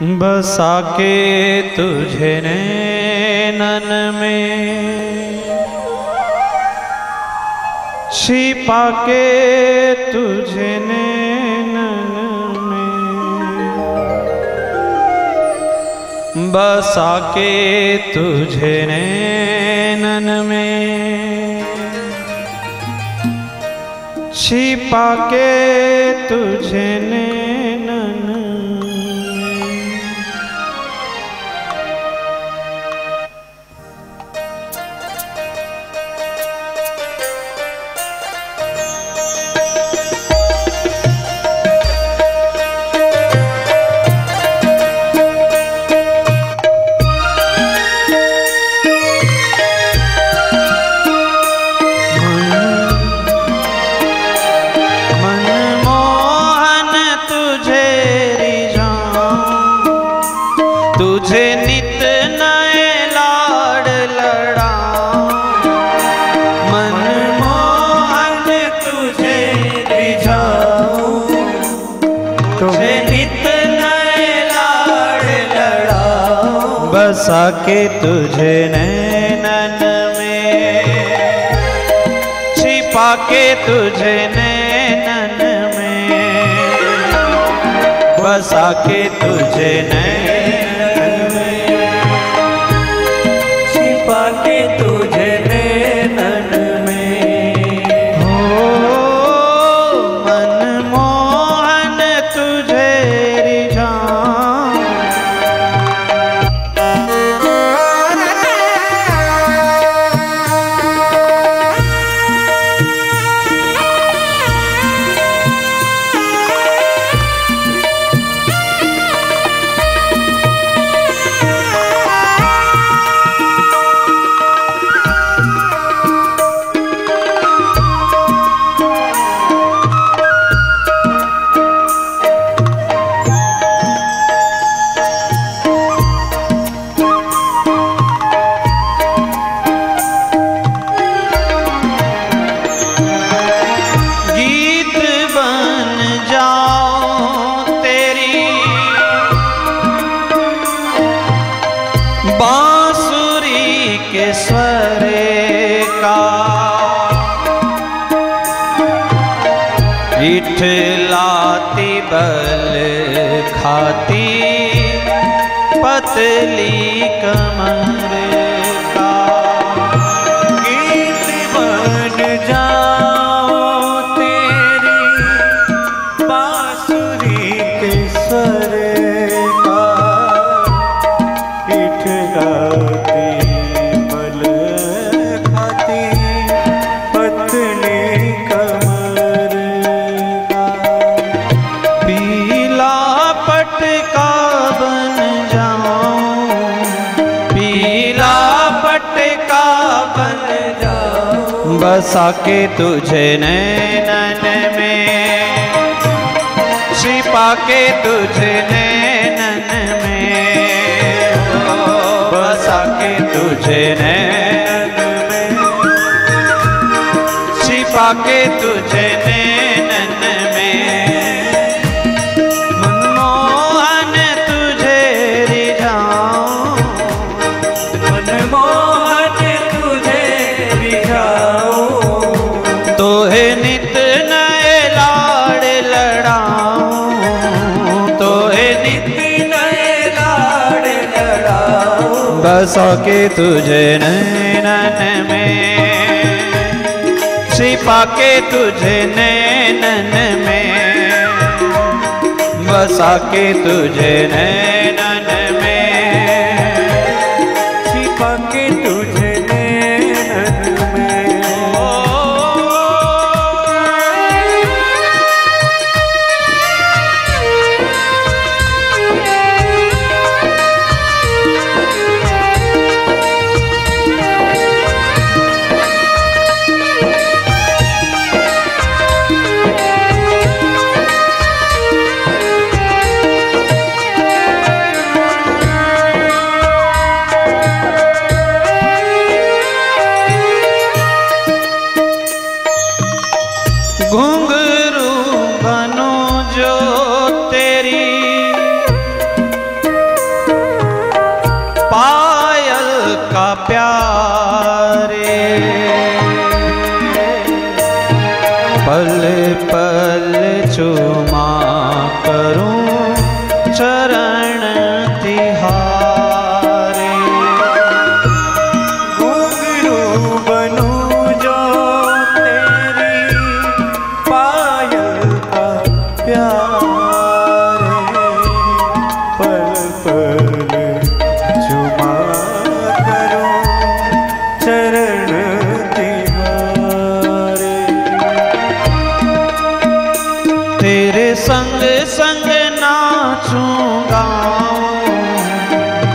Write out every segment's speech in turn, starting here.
बसा के तुझे नैनन में, छिपा के तुझे नैनन में, बसा के तुझे नैनन में, छिपा के तुझे नैनन में। तुझे नित नए लाड़ लड़ाऊं, मनमोहन तुझे रिझाऊं, तुझे नित नए लाड़ लड़ाऊं, बसा के तुझे नैनन में, छिपा के तुझे नैनन में, बसा के तुझे नैनन के तुझे नैनन में, हो मनमोहन तुझे रिझाऊं, बांसुरी के स्वर का इठलाती बल खाती पतली कमर का, गीत बन जाओ तेरी बांसुरी के स्वर का, इठलाती बल खाती पतली कमर का, पीला पटका बन जाऊं, पीला पटका बन जाऊं, बसा के तुझे नैनन में, छिपा के तुझे नैनन में, बसा के तुझे नैनन में, छिपा के तुझे नैनन में, मनमोहन तुझे रिझाऊं, मनमोहन तुझे रिझाऊं, तोहे नित नए लाड़ लड़ाऊं, तोहे नित नए लाड़ लड़ाऊं, बसा के तुझे नैनन में, छिपा के तुझे नैनन में, बसा के तुझे नैनन में, छिपा के तुझे नैनन में। चरण तिहारे। घुंघरू बनूं जो तेरी पायल का प्यार है, पल पल झुमा करो चरण तिहारे। तेरे संग संग नाचूंगा,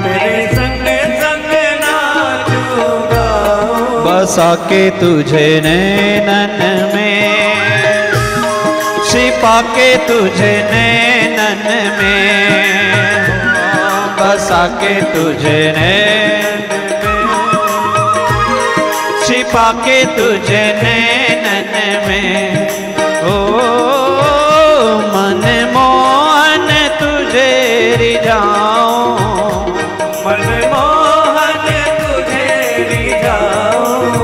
तेरे संग संग नाचूंगा, बसा के तुझे नैनन में, छिपा के तुझे नैनन में, बसा के तुझे नैनन में, छिपा के तुझे नैनन में। ओ मन मोहन तुझे रिझाऊं, मन मोहन तुझे रिझाऊं,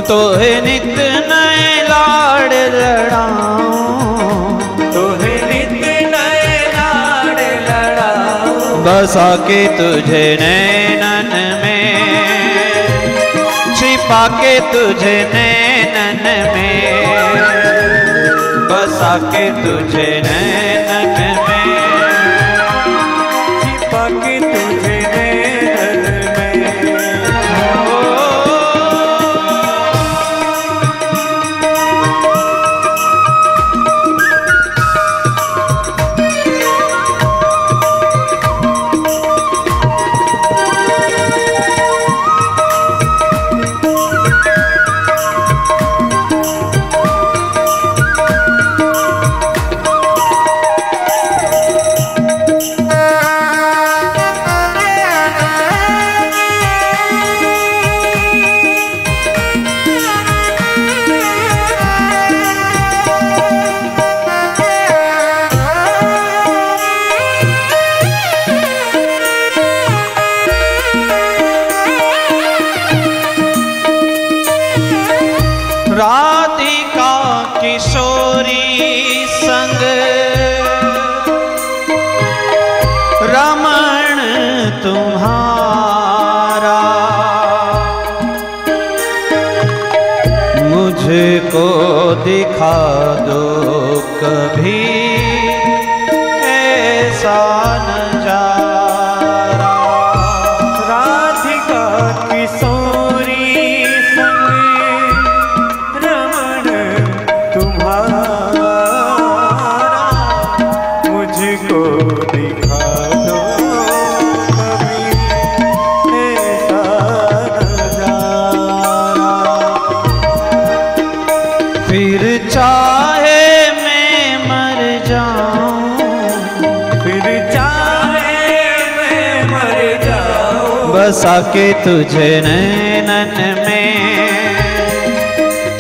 तोहे नित नए लाड़ लड़ाऊं, तोहे नित नए लाड़ लड़ाऊं, बसा के तुझे नैनन में, छिपा के तुझे नैनन में, बसा के तुझे नैनन में, छिपा के तुझे नैनन में। राधिका किशोरी संग रमण तुम्हारा, मुझको दिखा दो कभी ऐसा नजारा। राधिका किशोरी संग रमण तुम्हारा, मुझको दिखा दो कभी ऐसा नजारा। फिर चाहे मैं मर जाऊं, फिर चाहे मैं मर जाऊं, बसा के तुझे नैनन में,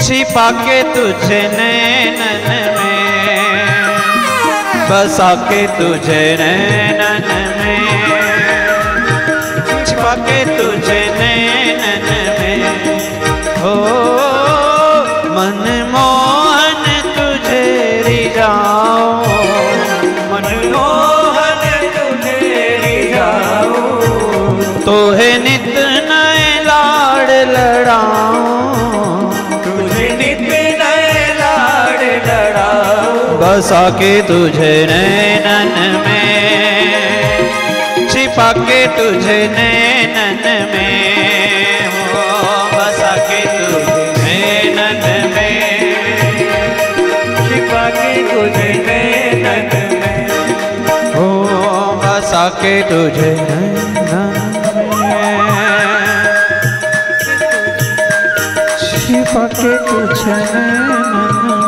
छिपा के तुझे नैनन में, बसा के तुझे नैनन में, छिपा के तुझे नैनन में। हो मन मोहन तुझे रिझाऊं, मन मोहन तुझे रिझाऊं, तोहे नित नए लाड़ लड़ाऊं, तुझे नित नए लाड़ लड़ाऊं, बसा के तुझे नैनन में, छिपा के तुझे नैनन में। हो बसा के तुझे नैनन में, छिपा के तुझे नैनन में। हो बसा के तुझे नैनन में, छिपा के तुझे नैनन में,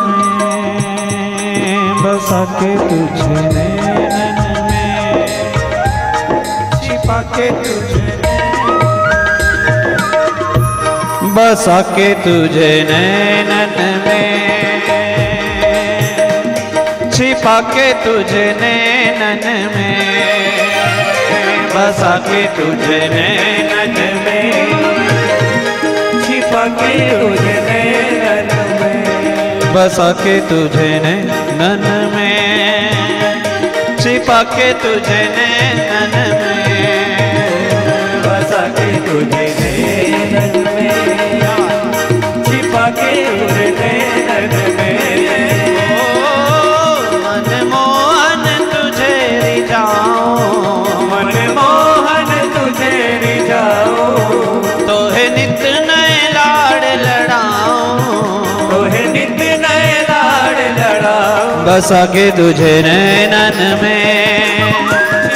बसा के तुझे नैनन में, छिपा के तुझे बसा के तुझे नैनन में, छिपा के तुझे नैनन में, बसा के तुझे नैनन में, छिपा के तुझे नैनन में। बसा के तुझे नैनन में, छिपा के तुझे नैनन में, बसा के तुझे नैनन में, छिपा के तुझे नैनन में। ओ मनमोहन तुझे रिझाऊं, मनमोहन तुझे रिझाऊं, तोहे नित नए लाड़ लड़ाऊं, तोहे नित नए लाड़ लड़ाऊं। बसा के तुझे नैनन में,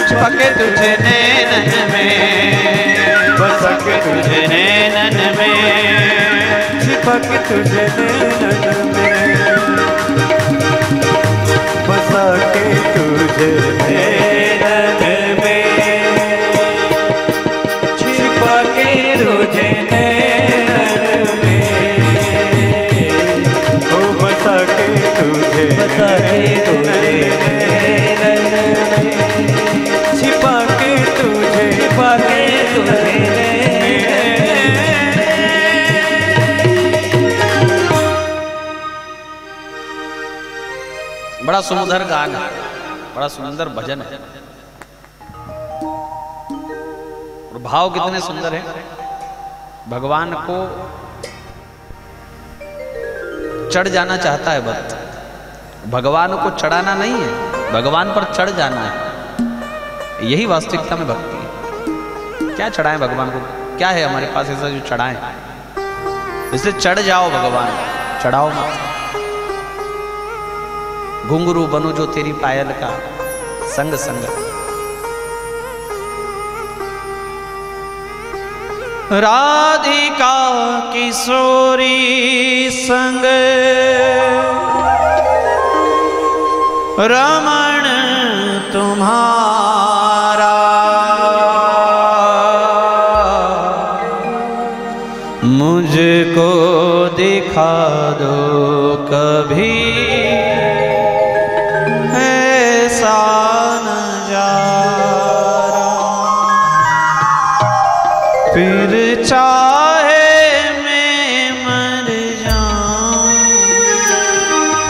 छिपा के तुझे नैनन में, बसा के तुझे नैनन में, छिपा के तुझे नैनन में, बसा के तुझे नैनन में, छिपा के तुझे नैनन में, ओ बसा के तुझे, बसा के तुझे नैनन में, छिपा के तुझे, छिपा के तुझे बड़ा सुंदर गान है, बड़ा सुंदर भजन है और भाव कितने सुंदर है। भगवान को चढ़ जाना चाहता है भक्त, भगवान को चढ़ाना नहीं है, भगवान पर चढ़ जाना है। यही वास्तविकता में भक्ति है। क्या चढ़ाएं भगवान को, क्या है हमारे पास ऐसा जो चढ़ाएं? इसलिए चढ़ जाओ भगवान, चढ़ाओ मत। घुंघरू बनो जो तेरी पायल का संग संग, राधिका किशोरी संग, रमण तुम्हारा मुझको दिखा दो कभी ऐसा नजारा, फिर चाहे मैं मर जाऊं,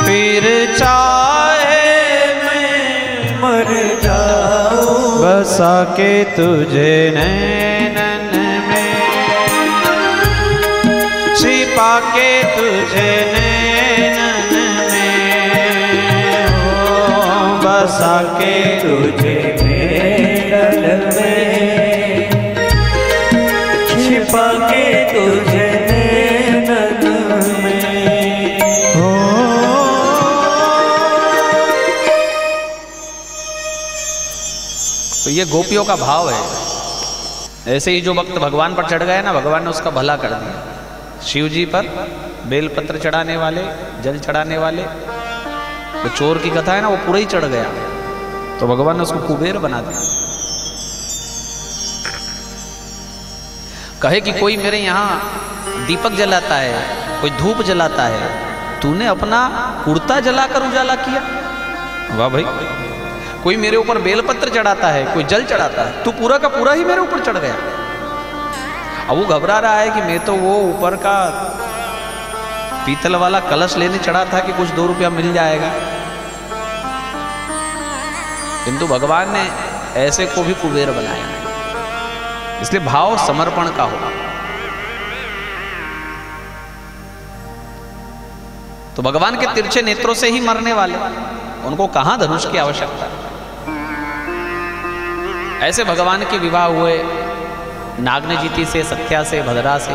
फिर चाहे मैं मर जाऊं, बसा के तुझे नैनन में, छिपा के तुझे नैनन में, ओ बसा के तुझे नैनन में, छिपा के तुझे नैनन में, हो। तो ये गोपियों का भाव है। ऐसे ही जो भक्त भगवान पर चढ़ गए ना, भगवान ने उसका भला कर दिया। शिव जी पर बेलपत्र चढ़ाने वाले, जल चढ़ाने वाले, तो चोर की कथा है ना, वो पूरा ही चढ़ गया, तो भगवान ने उसको कुबेर बना दिया। कहे कि कोई मेरे यहाँ दीपक जलाता है, कोई धूप जलाता है, तूने अपना कुर्ता जलाकर उजाला किया, वाह भाई। कोई मेरे ऊपर बेलपत्र चढ़ाता है, कोई जल चढ़ाता है, तू पूरा का पूरा ही मेरे ऊपर चढ़ गया। अब वो घबरा रहा है कि मैं तो वो ऊपर का पीतल वाला कलश लेने चढ़ा था कि कुछ 2 रुपया मिल जाएगा, किंतु भगवान ने ऐसे को भी कुबेर बनाया। इसलिए भाव समर्पण का हो। तो भगवान के तिरछे नेत्रों से ही मरने वाले, उनको कहां धनुष की आवश्यकता। ऐसे भगवान के विवाह हुए नागनजीति से, सत्या से, भद्रा से।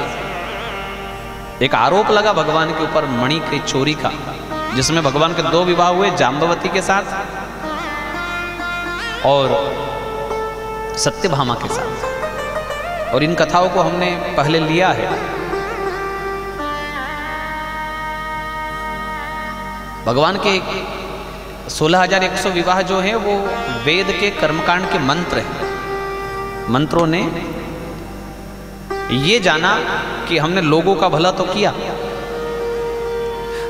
एक आरोप लगा भगवान के ऊपर मणि की चोरी का, जिसमें भगवान के 2 विवाह हुए, जाम्बवती के साथ और सत्यभामा के साथ। और इन कथाओं को हमने पहले लिया है। भगवान के 16,100 विवाह जो हैं वो वेद के कर्मकांड के मंत्र हैं। मंत्रों ने ये जाना कि हमने लोगों का भला तो किया।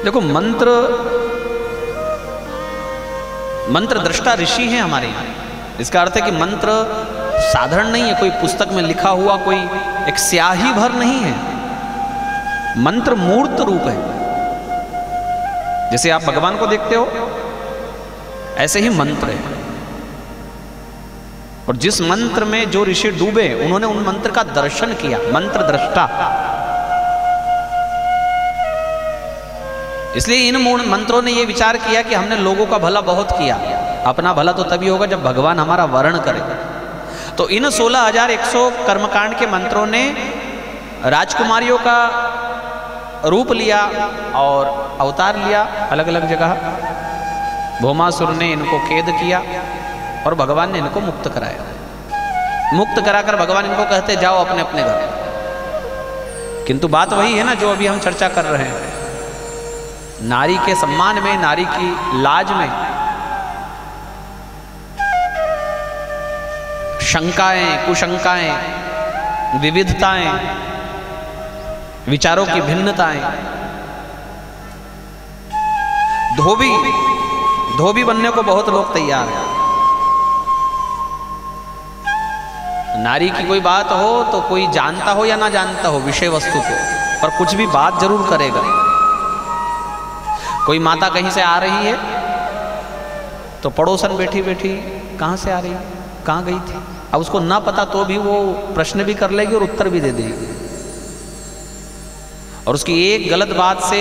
देखो, मंत्र दृष्टा ऋषि हैं हमारे यहाँ। इसका अर्थ है कि मंत्र साधारण नहीं है, कोई पुस्तक में लिखा हुआ कोई एक स्याही भर नहीं है। मंत्र मूर्त रूप है। जैसे आप भगवान को देखते हो, ऐसे ही मंत्र है। और जिस मंत्र में जो ऋषि डूबे उन्होंने उन मंत्र का दर्शन किया, मंत्र दृष्टा। इसलिए इन मंत्रों ने यह विचार किया कि हमने लोगों का भला बहुत किया, अपना भला तो तभी होगा जब भगवान हमारा वर्ण करेगा। तो इन 16,100 कर्मकांड के मंत्रों ने राजकुमारियों का रूप लिया और अवतार लिया अलग अलग जगह। भौमासुर ने इनको कैद किया और भगवान ने इनको मुक्त कराया। मुक्त कराकर भगवान इनको कहते जाओ अपने अपने घर। किंतु बात वही है ना जो अभी हम चर्चा कर रहे हैं, नारी के सम्मान में, नारी की लाज में शंकाएं, कुशंकाएं, विविधताएं, विचारों की भिन्नताएं। धोबी बनने को बहुत लोग तैयार हैं। नारी की कोई बात हो तो कोई जानता हो या ना जानता हो विषय वस्तु को, पर कुछ भी बात जरूर करेगा। कोई माता कहीं से आ रही है तो पड़ोसन बैठी बैठी कहाँ से आ रही है, कहाँ गई थी, अब उसको ना पता तो भी वो प्रश्न भी कर लेगी और उत्तर भी दे देगी। और उसकी एक गलत बात से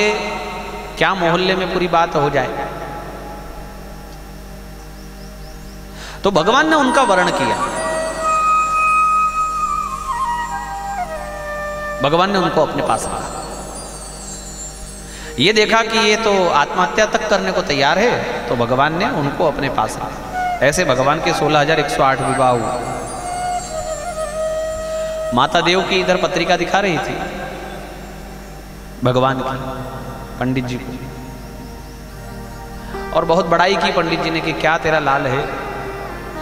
क्या मोहल्ले में पूरी बात हो जाए। तो भगवान ने उनका वर्ण किया, भगवान ने उनको अपने पास रखा। ये देखा कि ये तो आत्महत्या तक करने को तैयार है, तो भगवान ने उनको अपने पास रखा। ऐसे भगवान के 16,108 विवाह हुए। माता देव की इधर पत्रिका दिखा रही थी भगवान की पंडित जी को, और बहुत बड़ाई की पंडित जी ने कि क्या तेरा लाल है,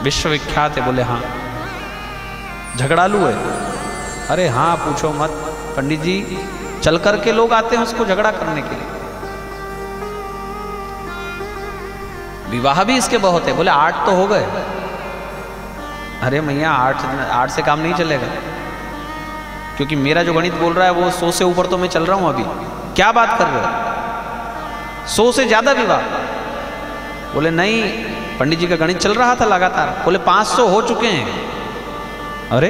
विश्वविख्यात है। बोले हाँ। झगड़ालू है? अरे हाँ पूछो मत पंडित जी, चल करके लोग आते हैं उसको झगड़ा करने के लिए। विवाह भी इसके बहुत है। बोले 8 तो हो गए। अरे मैया 8 से काम नहीं चलेगा, क्योंकि मेरा जो गणित बोल रहा है वो 100 से ऊपर तो मैं चल रहा हूं अभी। क्या बात कर रहे हो, 100 से ज्यादा विवाह? बोले नहीं, पंडित जी का गणित चल रहा था लगातार। बोले 500 हो चुके हैं। अरे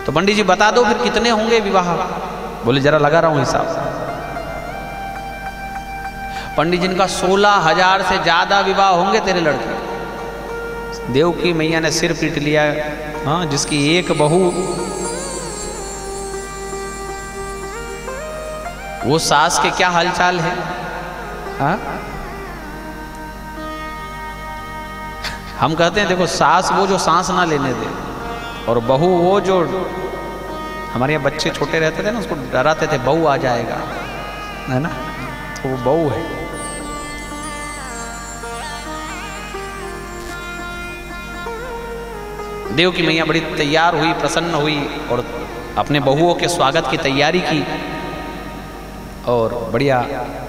तो पंडित जी बता दो फिर कितने होंगे विवाह? बोले जरा लगा रहा हूं हिसाब। पंडित जी का 16,000 से ज्यादा विवाह होंगे तेरे लड़के। देव की मैया ने सिर पीट लिया। हाँ, जिसकी एक बहू, वो सास के क्या हालचाल है। हाँ? हम कहते हैं देखो, सास वो जो सांस ना लेने दे, और बहू वो जो, हमारे यहाँ बच्चे छोटे रहते थे ना, उसको डराते थे बहू आ जाएगा, है ना, तो वो बहू है। देव की मैया बड़ी तैयार हुई, प्रसन्न हुई, और अपने बहुओं के स्वागत की तैयारी की, और बढ़िया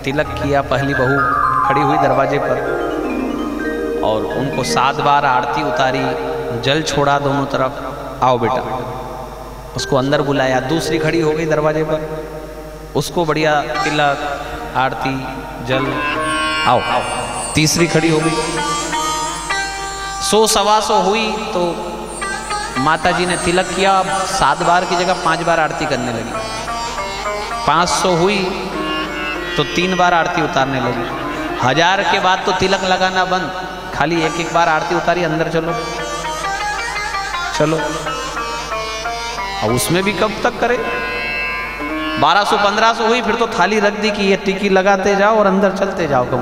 तिलक किया। पहली बहू खड़ी हुई दरवाजे पर, और उनको 7 बार आरती उतारी, जल छोड़ा दोनों तरफ, आओ बेटा। उसको अंदर बुलाया। दूसरी खड़ी हो गई दरवाजे पर, उसको बढ़िया तिलक, आरती, जल, आओ। तीसरी खड़ी हो गई। 100 सवा 100 हुई तो माता जी ने तिलक किया। 7 बार की जगह 5 बार आरती करने लगी। 500 हुई तो 3 बार आरती उतारने लगी। 1000 के बाद तो तिलक लगाना बंद, खाली एक बार आरती उतारी, अंदर चलो चलो। अब उसमें भी कब तक करे? 1200-1500 हुई, फिर तो थाली रख दी कि ये टिकी लगाते जाओ और अंदर चलते जाओ कब।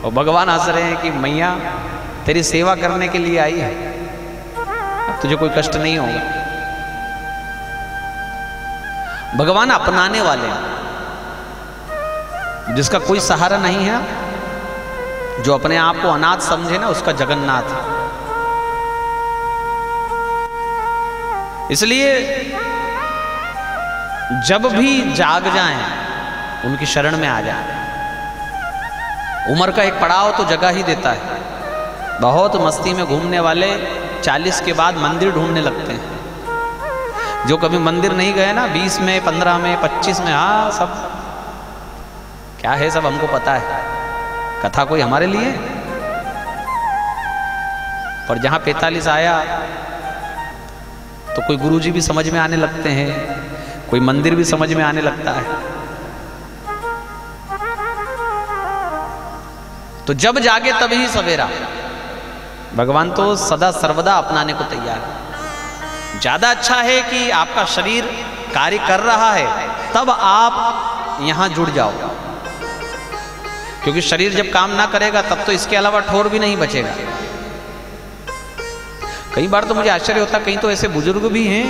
और भगवान हंस रहे हैं कि मैया तेरी सेवा करने के लिए आई है, अब तुझे कोई कष्ट नहीं होगा। भगवान अपनाने वाले हैं, जिसका कोई सहारा नहीं है, जो अपने आप को अनाथ समझे ना, उसका जगन्नाथ है। इसलिए जब भी जाग जाएं, उनकी शरण में आ जाएं। उम्र का एक पड़ाव तो जगह ही देता है। बहुत मस्ती में घूमने वाले 40 के बाद मंदिर ढूंढने लगते हैं। जो कभी मंदिर नहीं गए ना, 20 में, 15 में, 25 में, हाँ सब क्या है सब हमको पता है, कथा कोई हमारे लिए। पर जहां 45 आया तो कोई गुरुजी भी समझ में आने लगते हैं, कोई मंदिर भी समझ में आने लगता है। तो जब जागे तभी सवेरा, भगवान तो सदा सर्वदा अपनाने को तैयार है। ज्यादा अच्छा है कि आपका शरीर कार्य कर रहा है तब आप यहां जुड़ जाओ, क्योंकि शरीर जब काम ना करेगा तब तो इसके अलावा ठोर भी नहीं बचेगा। कई बार तो मुझे आश्चर्य होता, कहीं तो ऐसे बुजुर्ग भी हैं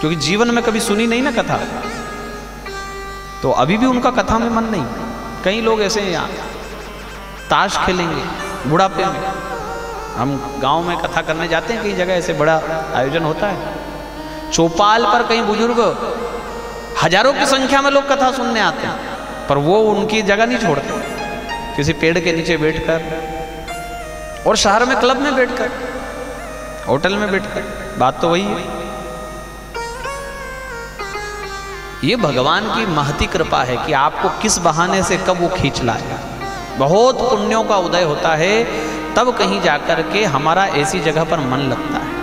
क्योंकि जीवन में कभी सुनी नहीं ना कथा, तो अभी भी उनका कथा में मन नहीं। कई लोग ऐसे हैं यहाँ ताश खेलेंगे बुढ़ापे में। हम गांव में कथा करने जाते हैं, कई जगह ऐसे बड़ा आयोजन होता है, चौपाल पर कई बुजुर्ग हजारों की संख्या में लोग कथा सुनने आते हैं, पर वो उनकी जगह नहीं छोड़ते, किसी पेड़ के नीचे बैठकर, और शहर में क्लब में बैठकर, होटल में बैठकर, बात तो वही है। ये भगवान की महती कृपा है कि आपको किस बहाने से कब वो खींच लाएगा। बहुत पुण्यों का उदय होता है तब कहीं जाकर के हमारा ऐसी जगह पर मन लगता है,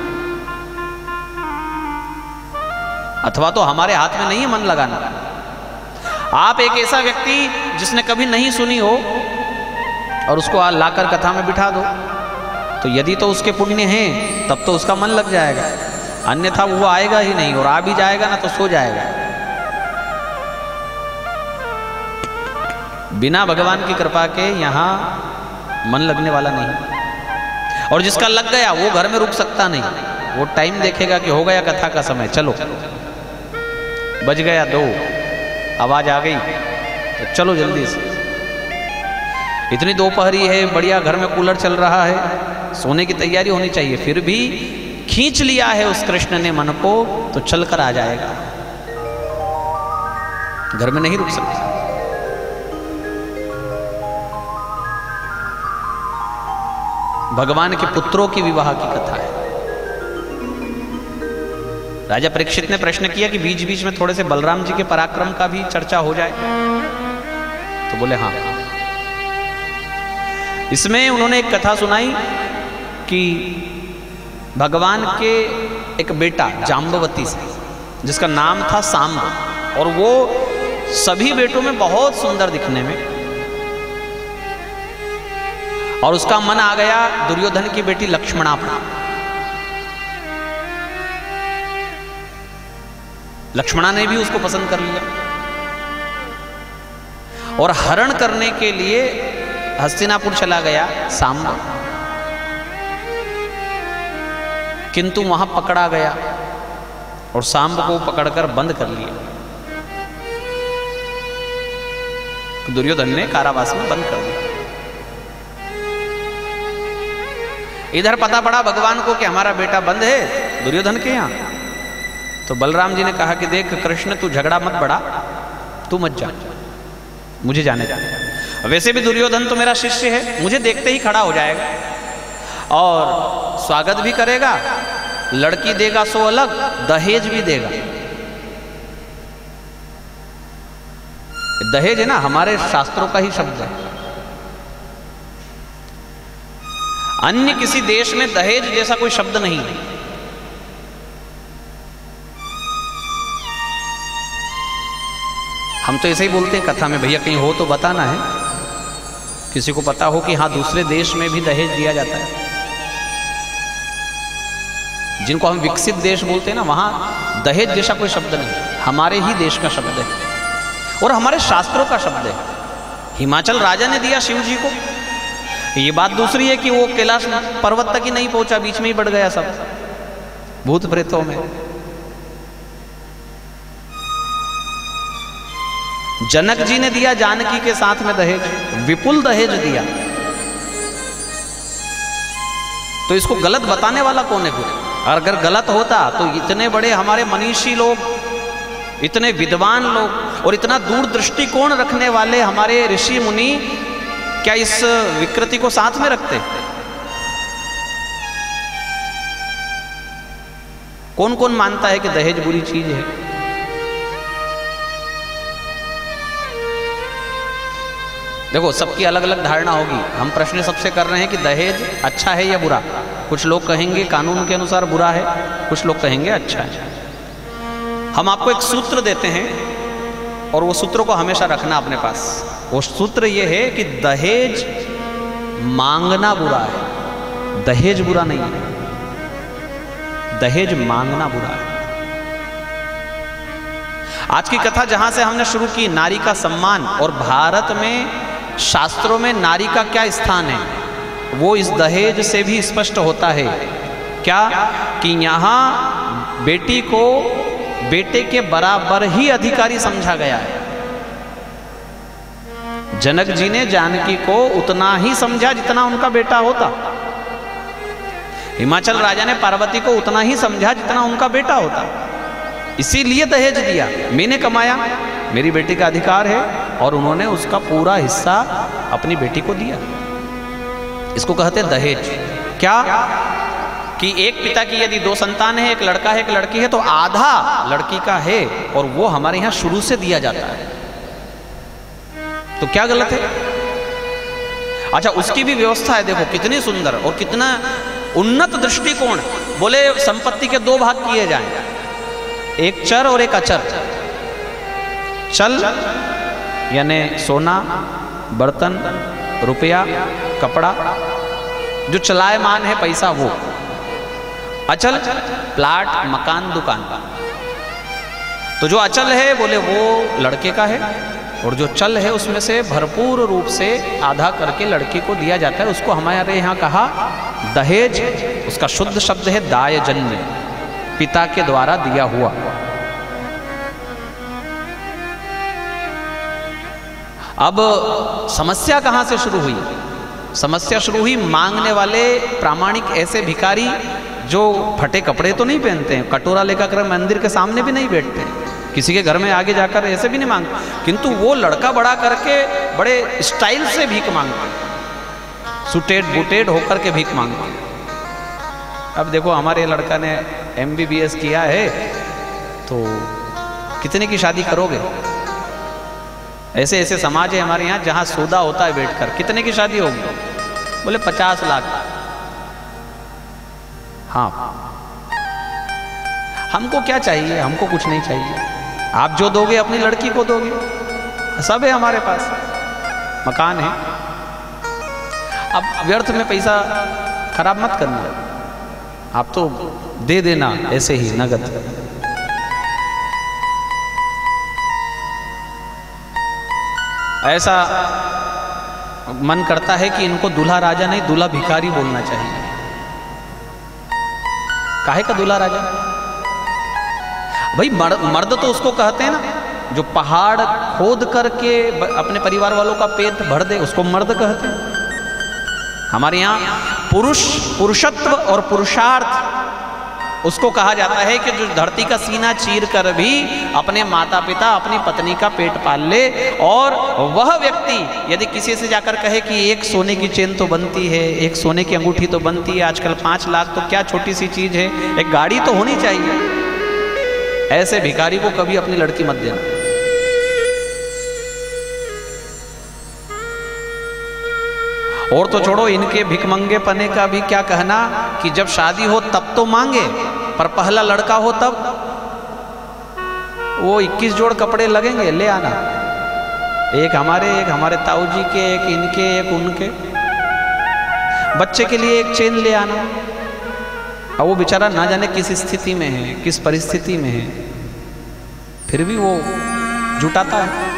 अथवा तो हमारे हाथ में नहीं है मन लगाना। आप एक ऐसा व्यक्ति जिसने कभी नहीं सुनी हो और उसको लाकर कथा में बिठा दो, तो यदि तो उसके पुण्य हैं तब तो उसका मन लग जाएगा, अन्यथा वो आएगा ही नहीं, और आ भी जाएगा ना तो सो जाएगा। बिना भगवान की कृपा के यहाँ मन लगने वाला नहीं, और जिसका लग गया वो घर में रुक सकता नहीं। वो टाइम देखेगा कि हो गया कथा का समय, चलो बज गया 2, आवाज आ गई तो चलो जल्दी से। इतनी दोपहरी है, बढ़िया घर में कूलर चल रहा है, सोने की तैयारी होनी चाहिए, फिर भी खींच लिया है उस कृष्ण ने मन को तो चल कर आ जाएगा, घर में नहीं रुक सकता। भगवान के पुत्रों की विवाह की कथा है। राजा परीक्षित ने प्रश्न किया कि बीच बीच में थोड़े से बलराम जी के पराक्रम का भी चर्चा हो जाए, तो बोले हाँ। इसमें उन्होंने एक कथा सुनाई कि भगवान के एक बेटा जाम्बवती से, जिसका नाम था सांब, और वो सभी बेटों में बहुत सुंदर दिखने में, और उसका मन आ गया दुर्योधन की बेटी लक्ष्मणा पर। लक्ष्मणा ने भी उसको पसंद कर लिया और हरण करने के लिए हस्तिनापुर चला गया सांब, किंतु वहां पकड़ा गया और सांब को पकड़कर बंद कर लिया। दुर्योधन ने कारावास में बंद कर दिया। इधर पता पड़ा भगवान को कि हमारा बेटा बंद है दुर्योधन के यहाँ, तो बलराम जी ने कहा कि देख कृष्ण तू झगड़ा मत बढ़ा, तू मत जा, मुझे जाने जा। वैसे भी दुर्योधन तो मेरा शिष्य है, मुझे देखते ही खड़ा हो जाएगा और स्वागत भी करेगा, लड़की देगा सो अलग, दहेज भी देगा। दहेज है ना, हमारे शास्त्रों का ही शब्द है। अन्य किसी देश में दहेज जैसा कोई शब्द नहीं है। हम तो ऐसे ही बोलते हैं कथा में, भैया कहीं हो तो बताना है, किसी को पता हो कि हाँ दूसरे देश में भी दहेज दिया जाता है। जिनको हम विकसित देश बोलते हैं ना, वहां दहेज जैसा कोई शब्द नहीं, हमारे ही देश का शब्द है और हमारे शास्त्रों का शब्द है। हिमाचल राजा ने दिया शिव जी को। ये बात दूसरी है कि वो कैलाश पर्वत तक ही नहीं पहुंचा, बीच में ही बढ़ गया सब भूत प्रेतों में। जनक जी ने दिया जानकी के साथ में दहेज, विपुल दहेज दिया। तो इसको गलत बताने वाला कौन है फिर? अगर गलत होता तो इतने बड़े हमारे मनीषी लोग, इतने विद्वान लोग और इतना दूर दृष्टिकोण रखने वाले हमारे ऋषि मुनि क्या इस विकृति को साथ में रखते? कौन कौन मानता है कि दहेज बुरी चीज है? देखो सबकी अलग अलग धारणा होगी। हम प्रश्न सबसे कर रहे हैं कि दहेज अच्छा है या बुरा। कुछ लोग कहेंगे कानून के अनुसार बुरा है, कुछ लोग कहेंगे अच्छा है। हम आपको एक सूत्र देते हैं और वो सूत्र को हमेशा रखना अपने पास। वो सूत्र ये है कि दहेज मांगना बुरा है, दहेज बुरा नहीं है। दहेज मांगना बुरा है। आज की कथा जहां से हमने शुरू की, नारी का सम्मान और भारत में शास्त्रों में नारी का क्या स्थान है, वो इस दहेज से भी स्पष्ट होता है। क्या कि यहां बेटी को बेटे के बराबर ही अधिकारी समझा गया है। जनक जी ने जानकी को उतना ही समझा जितना उनका बेटा होता। हिमाचल राजा ने पार्वती को उतना ही समझा जितना उनका बेटा होता। इसीलिए दहेज दिया। मैंने कमाया, मेरी बेटी का अधिकार है, और उन्होंने उसका पूरा हिस्सा अपनी बेटी को दिया। इसको कहते हैं दहेज। क्या कि एक पिता की यदि 2 संतान है, एक लड़का है एक लड़की है, तो आधा लड़की का है और वो हमारे यहां शुरू से दिया जाता है। तो क्या गलत है? अच्छा, उसकी भी व्यवस्था है। देखो कितनी सुंदर और कितना उन्नत दृष्टिकोण। बोले संपत्ति के 2 भाग किए जाएं, एक चर और एक अचर। चल यानी सोना, बर्तन, रुपया, कपड़ा, जो चलायमान है पैसा, वो। अचल प्लाट, मकान, दुकान। तो जो अचल है बोले वो लड़के का है, और जो चल है उसमें से भरपूर रूप से आधा करके लड़की को दिया जाता है। उसको हमारे यहाँ कहा दहेज। उसका शुद्ध शब्द है दायजन्य, पिता के द्वारा दिया हुआ। अब समस्या कहां से शुरू हुई? समस्या शुरू हुई मांगने वाले प्रामाणिक ऐसे भिखारी जो फटे कपड़े तो नहीं पहनते हैं, कटोरा लेकर मंदिर के सामने भी नहीं बैठते, किसी के घर में आगे जाकर ऐसे भी नहीं मांगते, किंतु वो लड़का बड़ा करके बड़े स्टाइल से भीख मांगते, सुटेड बुटेड होकर के भीख मांगते। अब देखो हमारे लड़का ने MBBS किया है, तो कितने की शादी करोगे? ऐसे ऐसे समाज है हमारे यहाँ जहाँ सौदा होता है बैठकर। कितने की शादी होगी? बोले 50 लाख। हाँ, हमको क्या चाहिए? हमको कुछ नहीं चाहिए। आप जो दोगे अपनी लड़की को दोगे, सब है हमारे पास, मकान है। अब व्यर्थ में पैसा खराब मत करना, आप तो दे देना ऐसे ही नगद। ऐसा मन करता है कि इनको दूल्हा राजा नहीं दूल्हा भिखारी बोलना चाहिए। काहे का दूल्हा राजा? भाई मर्द तो उसको कहते हैं ना, जो पहाड़ खोद करके अपने परिवार वालों का पेट भर दे, उसको मर्द कहते हैं। हमारे यहाँ पुरुषत्व और पुरुषार्थ उसको कहा जाता है कि जो धरती का सीना चीर कर भी अपने माता पिता अपनी पत्नी का पेट पाल ले। और वह व्यक्ति यदि किसी से जाकर कहे कि एक सोने की चेन तो बनती है, एक सोने की अंगूठी तो बनती है, आजकल 5 लाख तो क्या छोटी सी चीज है, एक गाड़ी तो होनी चाहिए, ऐसे भिखारी को कभी अपनी लड़की मत देना। और तो छोड़ो, इनके भिखमंगे पने का भी क्या कहना कि जब शादी हो तब तो मांगे, पर पहला लड़का हो तब वो 21 जोड़ कपड़े लगेंगे, ले आना। एक हमारे ताऊ जी के, एक इनके, एक उनके। बच्चे के लिए एक चेन ले आना। अब वो बेचारा ना जाने किस स्थिति में है, किस परिस्थिति में है, फिर भी वो जुटाता है।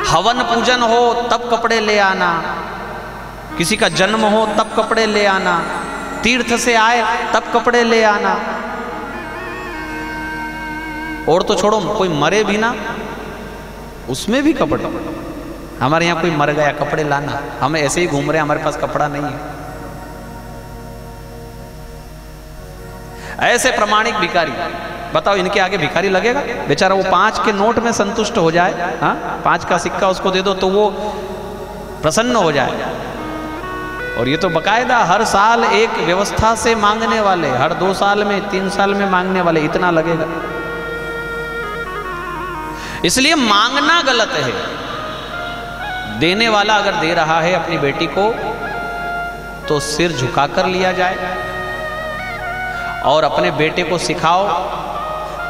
हवन पूजन हो तब कपड़े ले आना, किसी का जन्म हो तब कपड़े ले आना, तीर्थ से आए तब कपड़े ले आना। और तो छोड़ो, कोई मरे भी ना उसमें भी कपड़े। हमारे यहाँ कोई मर गया, कपड़े लाना। हम ऐसे ही घूम रहे हैं, हमारे पास कपड़ा नहीं है। ऐसे प्रमाणिक भिखारी, बताओ इनके आगे भिखारी लगेगा? बेचारा वो 5 के नोट में संतुष्ट हो जाए, हाँ 5 का सिक्का उसको दे दो तो वो प्रसन्न हो जाए। और ये तो बकायदा हर साल एक व्यवस्था से मांगने वाले, हर 2 साल में 3 साल में मांगने वाले, इतना लगेगा। इसलिए मांगना गलत है। देने वाला अगर दे रहा है अपनी बेटी को तो सिर झुकाकर लिया जाए और अपने बेटे को सिखाओ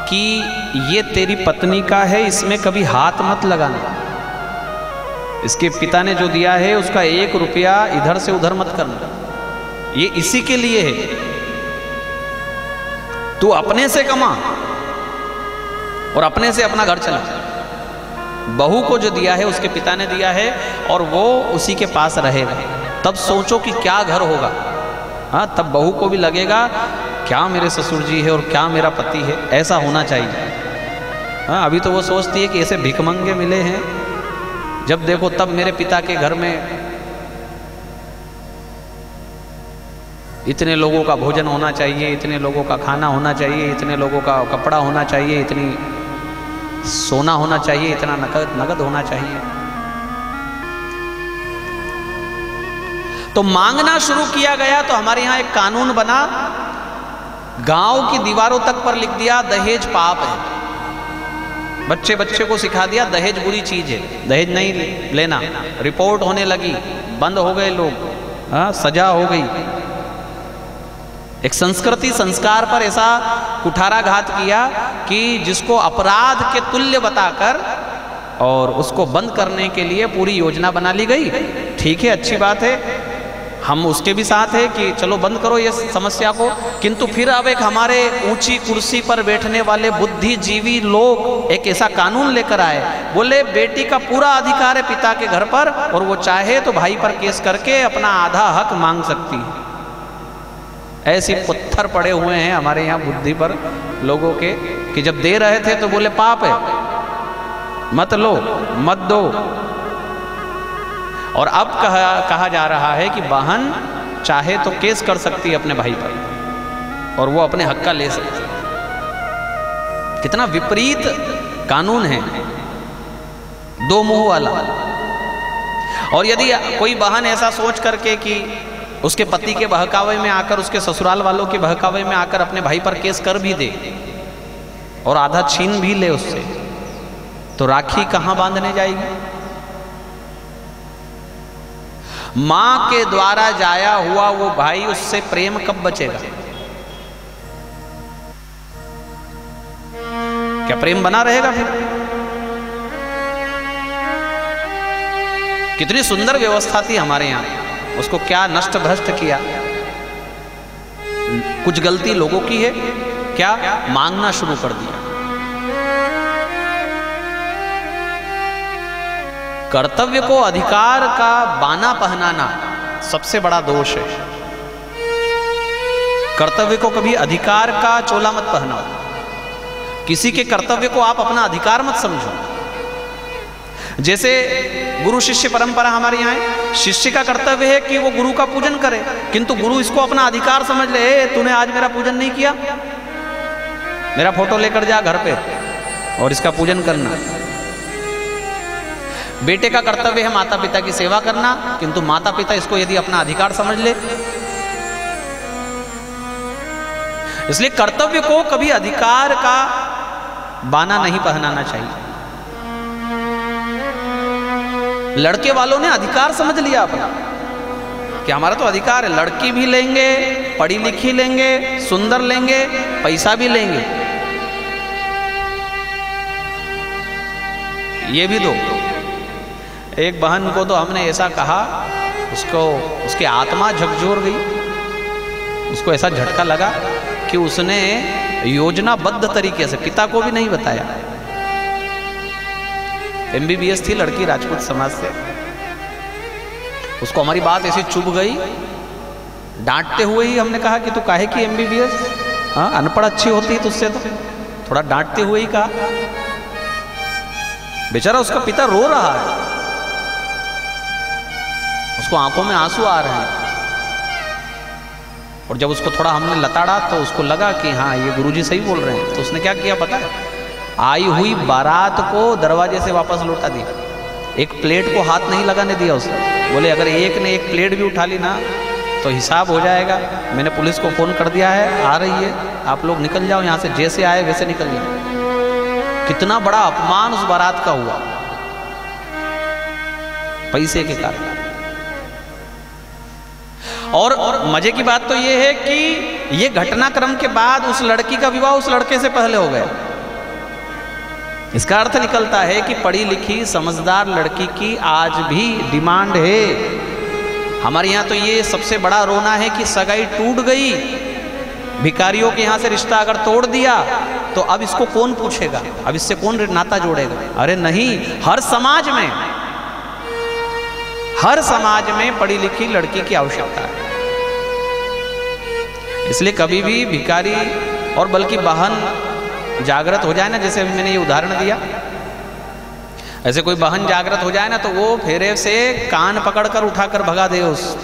कि ये तेरी पत्नी का है, इसमें कभी हाथ मत लगाना। इसके पिता ने जो दिया है उसका 1 रुपया इधर से उधर मत करना, ये इसी के लिए है। तू अपने से कमा और अपने से अपना घर चला। बहू को जो दिया है उसके पिता ने दिया है और वो उसी के पास रहेगा। तब सोचो कि क्या घर होगा। हाँ, तब बहू को भी लगेगा क्या मेरे ससुर जी है और क्या मेरा पति है, ऐसा होना चाहिए। हाँ, अभी तो वो सोचती है कि ऐसे भिखमंगे मिले हैं, जब देखो तब मेरे पिता के घर में इतने लोगों का भोजन होना चाहिए, इतने लोगों का खाना होना चाहिए, इतने लोगों का कपड़ा होना चाहिए, इतनी सोना होना चाहिए, इतना नगद होना चाहिए। तो मांगना शुरू किया गया तो हमारे यहाँ एक कानून बना, गांव की दीवारों तक पर लिख दिया दहेज पाप है। बच्चे बच्चे को सिखा दिया दहेज बुरी चीज है, दहेज नहीं लेना। रिपोर्ट होने लगी, बंद हो गए लोग, हाँ, सजा हो गई। एक संस्कृति संस्कार पर ऐसा कुठाराघात किया कि जिसको अपराध के तुल्य बताकर और उसको बंद करने के लिए पूरी योजना बना ली गई। ठीक है, अच्छी बात है, हम उसके भी साथ है कि चलो बंद करो ये समस्या को। किंतु फिर अब एक हमारे ऊंची कुर्सी पर बैठने वाले बुद्धिजीवी लोग एक ऐसा कानून लेकर आए, बोले बेटी का पूरा अधिकार है पिता के घर पर और वो चाहे तो भाई पर केस करके अपना आधा हक मांग सकती है। ऐसे पत्थर पड़े हुए हैं हमारे यहाँ बुद्धि पर लोगों के कि जब दे रहे थे तो बोले पाप है, मत लो, मत दो। और अब कहा जा रहा है कि बहन चाहे तो केस कर सकती है अपने भाई पर और वो अपने हक का ले सकती है। कितना विपरीत कानून है, दो मुंह वाला। और यदि कोई बहन ऐसा सोच करके कि उसके पति के बहकावे में आकर, उसके ससुराल वालों के बहकावे में आकर अपने भाई पर केस कर भी दे और आधा छीन भी ले उससे, तो राखी कहां बांधने जाएगी? मां के द्वारा जाया हुआ वो भाई, उससे प्रेम कब बचेगा? क्या प्रेम बना रहेगा फिर? कितनी सुंदर व्यवस्था थी हमारे यहां, उसको क्या नष्ट भ्रष्ट किया। कुछ गलती लोगों की है, क्या मांगना शुरू कर दिया। कर्तव्य को अधिकार का बाना पहनाना सबसे बड़ा दोष है। कर्तव्य को कभी अधिकार का चोला मत पहनाओ। किसी के कर्तव्य को आप अपना अधिकार मत समझो। जैसे गुरु शिष्य परंपरा हमारे यहाँ है, शिष्य का कर्तव्य है कि वो गुरु का पूजन करे, किंतु गुरु इसको अपना अधिकार समझ ले, तूने आज मेरा पूजन नहीं किया, मेरा फोटो लेकर जा घर पे और इसका पूजन करना। बेटे का कर्तव्य है माता पिता की सेवा करना, किंतु माता पिता इसको यदि अपना अधिकार समझ ले। इसलिए कर्तव्य को कभी अधिकार का बाना नहीं पहनाना चाहिए। लड़के वालों ने अधिकार समझ लिया अपना कि हमारा तो अधिकार है, लड़की भी लेंगे, पढ़ी लिखी लेंगे, सुंदर लेंगे, पैसा भी लेंगे, ये भी दो। एक बहन को तो हमने ऐसा कहा, उसको उसकी आत्मा झकझोर गई, उसको ऐसा झटका लगा कि उसने योजनाबद्ध तरीके से, पिता को भी नहीं बताया, MBBS थी लड़की राजपूत समाज से, उसको हमारी बात ऐसी चुभ गई। डांटते हुए ही हमने कहा कि तू काहे की MBBS, हाँ अनपढ़ अच्छी होती है तुझसे, तो थोड़ा डांटते हुए ही कहा। बेचारा उसका पिता रो रहा है, उसको आंखों में आंसू आ रहे हैं। और जब उसको थोड़ा हमने लताड़ा तो उसको लगा कि हाँ ये गुरुजी सही बोल रहे हैं। तो उसने क्या किया पता है? आई हुई बारात को दरवाजे से वापस लौटा दिया, एक प्लेट को हाथ नहीं लगाने दिया उसने। बोले अगर एक ने एक प्लेट भी उठा ली ना तो हिसाब हो जाएगा। मैंने पुलिस को फ़ोन कर दिया है, आ रही है, आप लोग निकल जाओ यहाँ से, जैसे आए वैसे निकल जाओ। कितना बड़ा अपमान उस बारात का हुआ पैसे के कारण। और मजे की बात तो यह है कि यह घटनाक्रम के बाद उस लड़की का विवाह उस लड़के से पहले हो गया। इसका अर्थ निकलता है कि पढ़ी लिखी समझदार लड़की की आज भी डिमांड है। हमारे यहाँ तो ये सबसे बड़ा रोना है कि सगाई टूट गई, भिखारियों के यहाँ से रिश्ता अगर तोड़ दिया तो अब इसको कौन पूछेगा, अब इससे कौन नाता जोड़ेगा। अरे नहीं, हर समाज में पढ़ी लिखी लड़की की आवश्यकता है। इसलिए कभी भी भिखारी और बल्कि बहन जागृत हो जाए ना, जैसे अभी मैंने ये उदाहरण दिया, ऐसे कोई बहन जागृत हो जाए ना तो वो फेरे से कान पकड़कर उठाकर भगा दे उस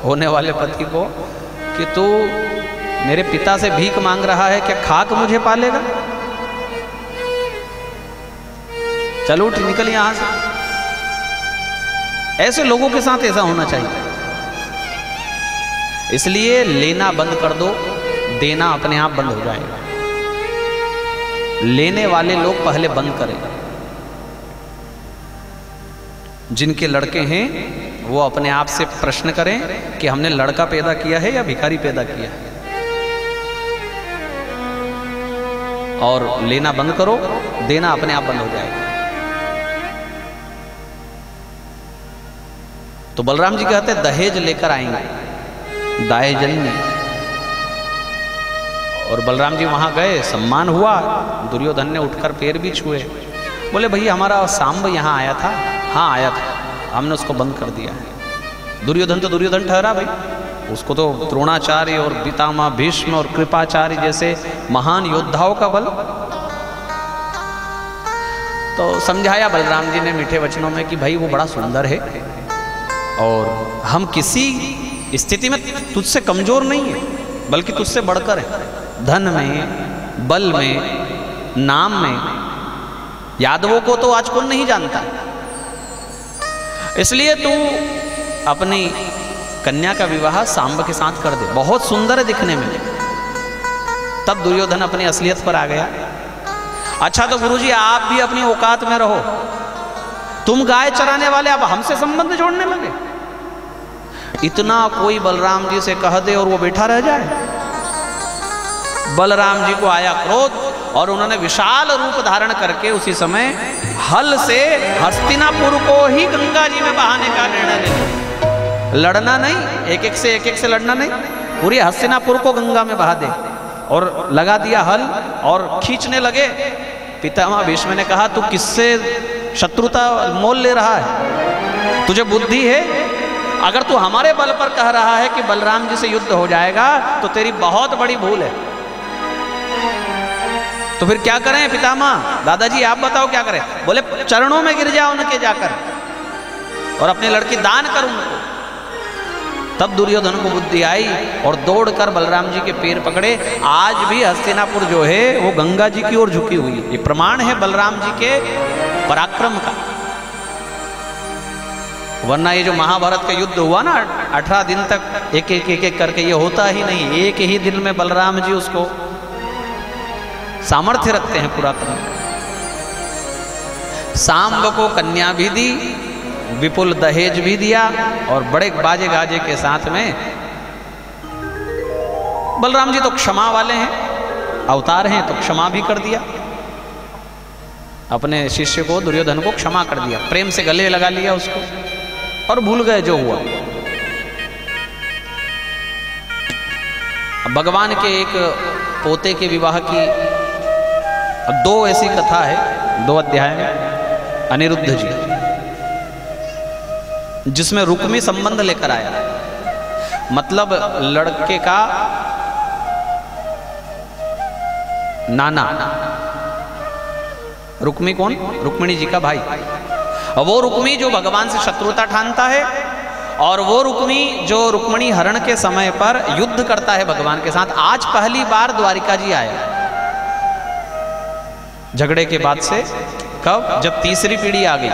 होने वाले पति को कि तू मेरे पिता से भीख मांग रहा है, क्या खाक मुझे पालेगा, चलो उठ निकल यहां से। ऐसे लोगों के साथ ऐसा होना चाहिए। इसलिए लेना बंद कर दो, देना अपने आप बंद हो जाएगा। लेने वाले लोग पहले बंद करें। जिनके लड़के हैं वो अपने आप से प्रश्न करें कि हमने लड़का पैदा किया है या भिखारी पैदा किया है, और लेना बंद करो, देना अपने आप बंद हो जाएगा। तो बलराम जी कहते हैं दहेज लेकर आएंगे, दायजन्य। और बलराम जी वहां गए, सम्मान हुआ, दुर्योधन ने उठकर पैर भी छुए, बोले भैया हमारा सांब यहाँ आया था। हाँ आया था, हमने उसको बंद कर दिया है। दुर्योधन तो दुर्योधन ठहरा भाई, उसको तो द्रोणाचार्य और पितामह भीष्म और कृपाचार्य जैसे महान योद्धाओं का बल। तो समझाया बलराम जी ने मीठे वचनों में कि भाई वो बड़ा सुंदर है और हम किसी स्थिति में तुझसे कमजोर नहीं है, बल्कि तुझसे बढ़कर है, धन में, बल में, नाम में। यादवों को तो आज कौन नहीं जानता, इसलिए तू अपनी कन्या का विवाह सांब के साथ कर दे, बहुत सुंदर है दिखने में। तब दुर्योधन अपनी असलियत पर आ गया। अच्छा तो गुरुजी आप भी अपनी औकात में रहो, तुम गाय चराने वाले अब हमसे संबंध जोड़ने लगे। इतना कोई बलराम जी से कह दे और वो बैठा रह जाए। बलराम जी को आया क्रोध और उन्होंने विशाल रूप धारण करके उसी समय हल से हस्तिनापुर को ही गंगा जी में बहाने का निर्णय ले लिया। लड़ना नहीं, एक एक से लड़ना नहीं, पूरी हस्तिनापुर को गंगा में बहा दे। और लगा दिया हल और खींचने लगे। पितामह भीष्म ने कहा तू किससे शत्रुता मोल ले रहा है, तुझे बुद्धि है? अगर तू हमारे बल पर कह रहा है कि बलराम जी से युद्ध हो जाएगा तो तेरी बहुत बड़ी भूल है। तो फिर क्या करें पितामह, दादाजी आप बताओ क्या करें? बोले चरणों में गिर जाओ उनके जाकर और अपनी लड़की दान कर उनको। तब दुर्योधन को बुद्धि आई और दौड़कर बलराम जी के पैर पकड़े। आज भी हस्तिनापुर जो है वो गंगा जी की ओर झुकी हुई है। ये प्रमाण है बलराम जी के पराक्रम का। वरना ये जो महाभारत का युद्ध हुआ ना 18 दिन तक एक एक करके, ये होता ही नहीं। एक ही दिन में बलराम जी उसको सामर्थ्य रखते हैं पूरा करने। सांब को कन्या भी दी, विपुल दहेज भी दिया और बड़े बाजे गाजे के साथ में। बलराम जी तो क्षमा वाले हैं, अवतार हैं, तो क्षमा भी कर दिया। अपने शिष्य को दुर्योधन को क्षमा कर दिया, प्रेम से गले लगा लिया उसको और भूल गए जो हुआ। भगवान के एक पोते के विवाह की दो ऐसी कथा है, 2 अध्याय में। अनिरुद्ध जी जिसमें रुक्मी संबंध लेकर आया, मतलब लड़के का नाना। रुक्मी कौन? रुक्मिणी जी का भाई। वो रुक्मी जो भगवान से शत्रुता ठानता है और वो रुक्मी जो रुक्मिणी हरण के समय पर युद्ध करता है भगवान के साथ। आज पहली बार द्वारिका जी आया झगड़े के बाद से। कब? जब तीसरी पीढ़ी आ गई।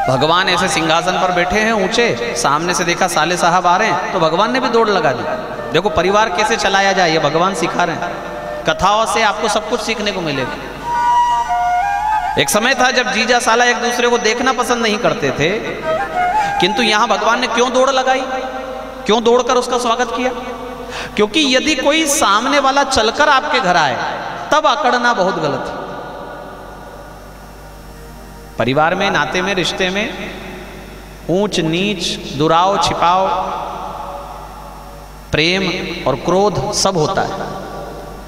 भगवान ऐसे सिंहासन पर बैठे हैं ऊंचे, सामने से देखा साले साहब आ रहे हैं तो भगवान ने भी दौड़ लगा दी। देखो परिवार कैसे चलाया जाए ये भगवान सिखा रहे हैं। कथाओं से आपको सब कुछ सीखने को मिलेगा। एक समय था जब जीजा साला एक दूसरे को देखना पसंद नहीं करते थे, किंतु यहां भगवान ने क्यों दौड़ लगाई, क्यों दौड़कर उसका स्वागत किया? क्योंकि यदि कोई सामने वाला चलकर आपके घर आए तब अकड़ना बहुत गलत है। परिवार में, नाते में, रिश्ते में ऊंच नीच, दुराव छिपाव, प्रेम और क्रोध सब होता है,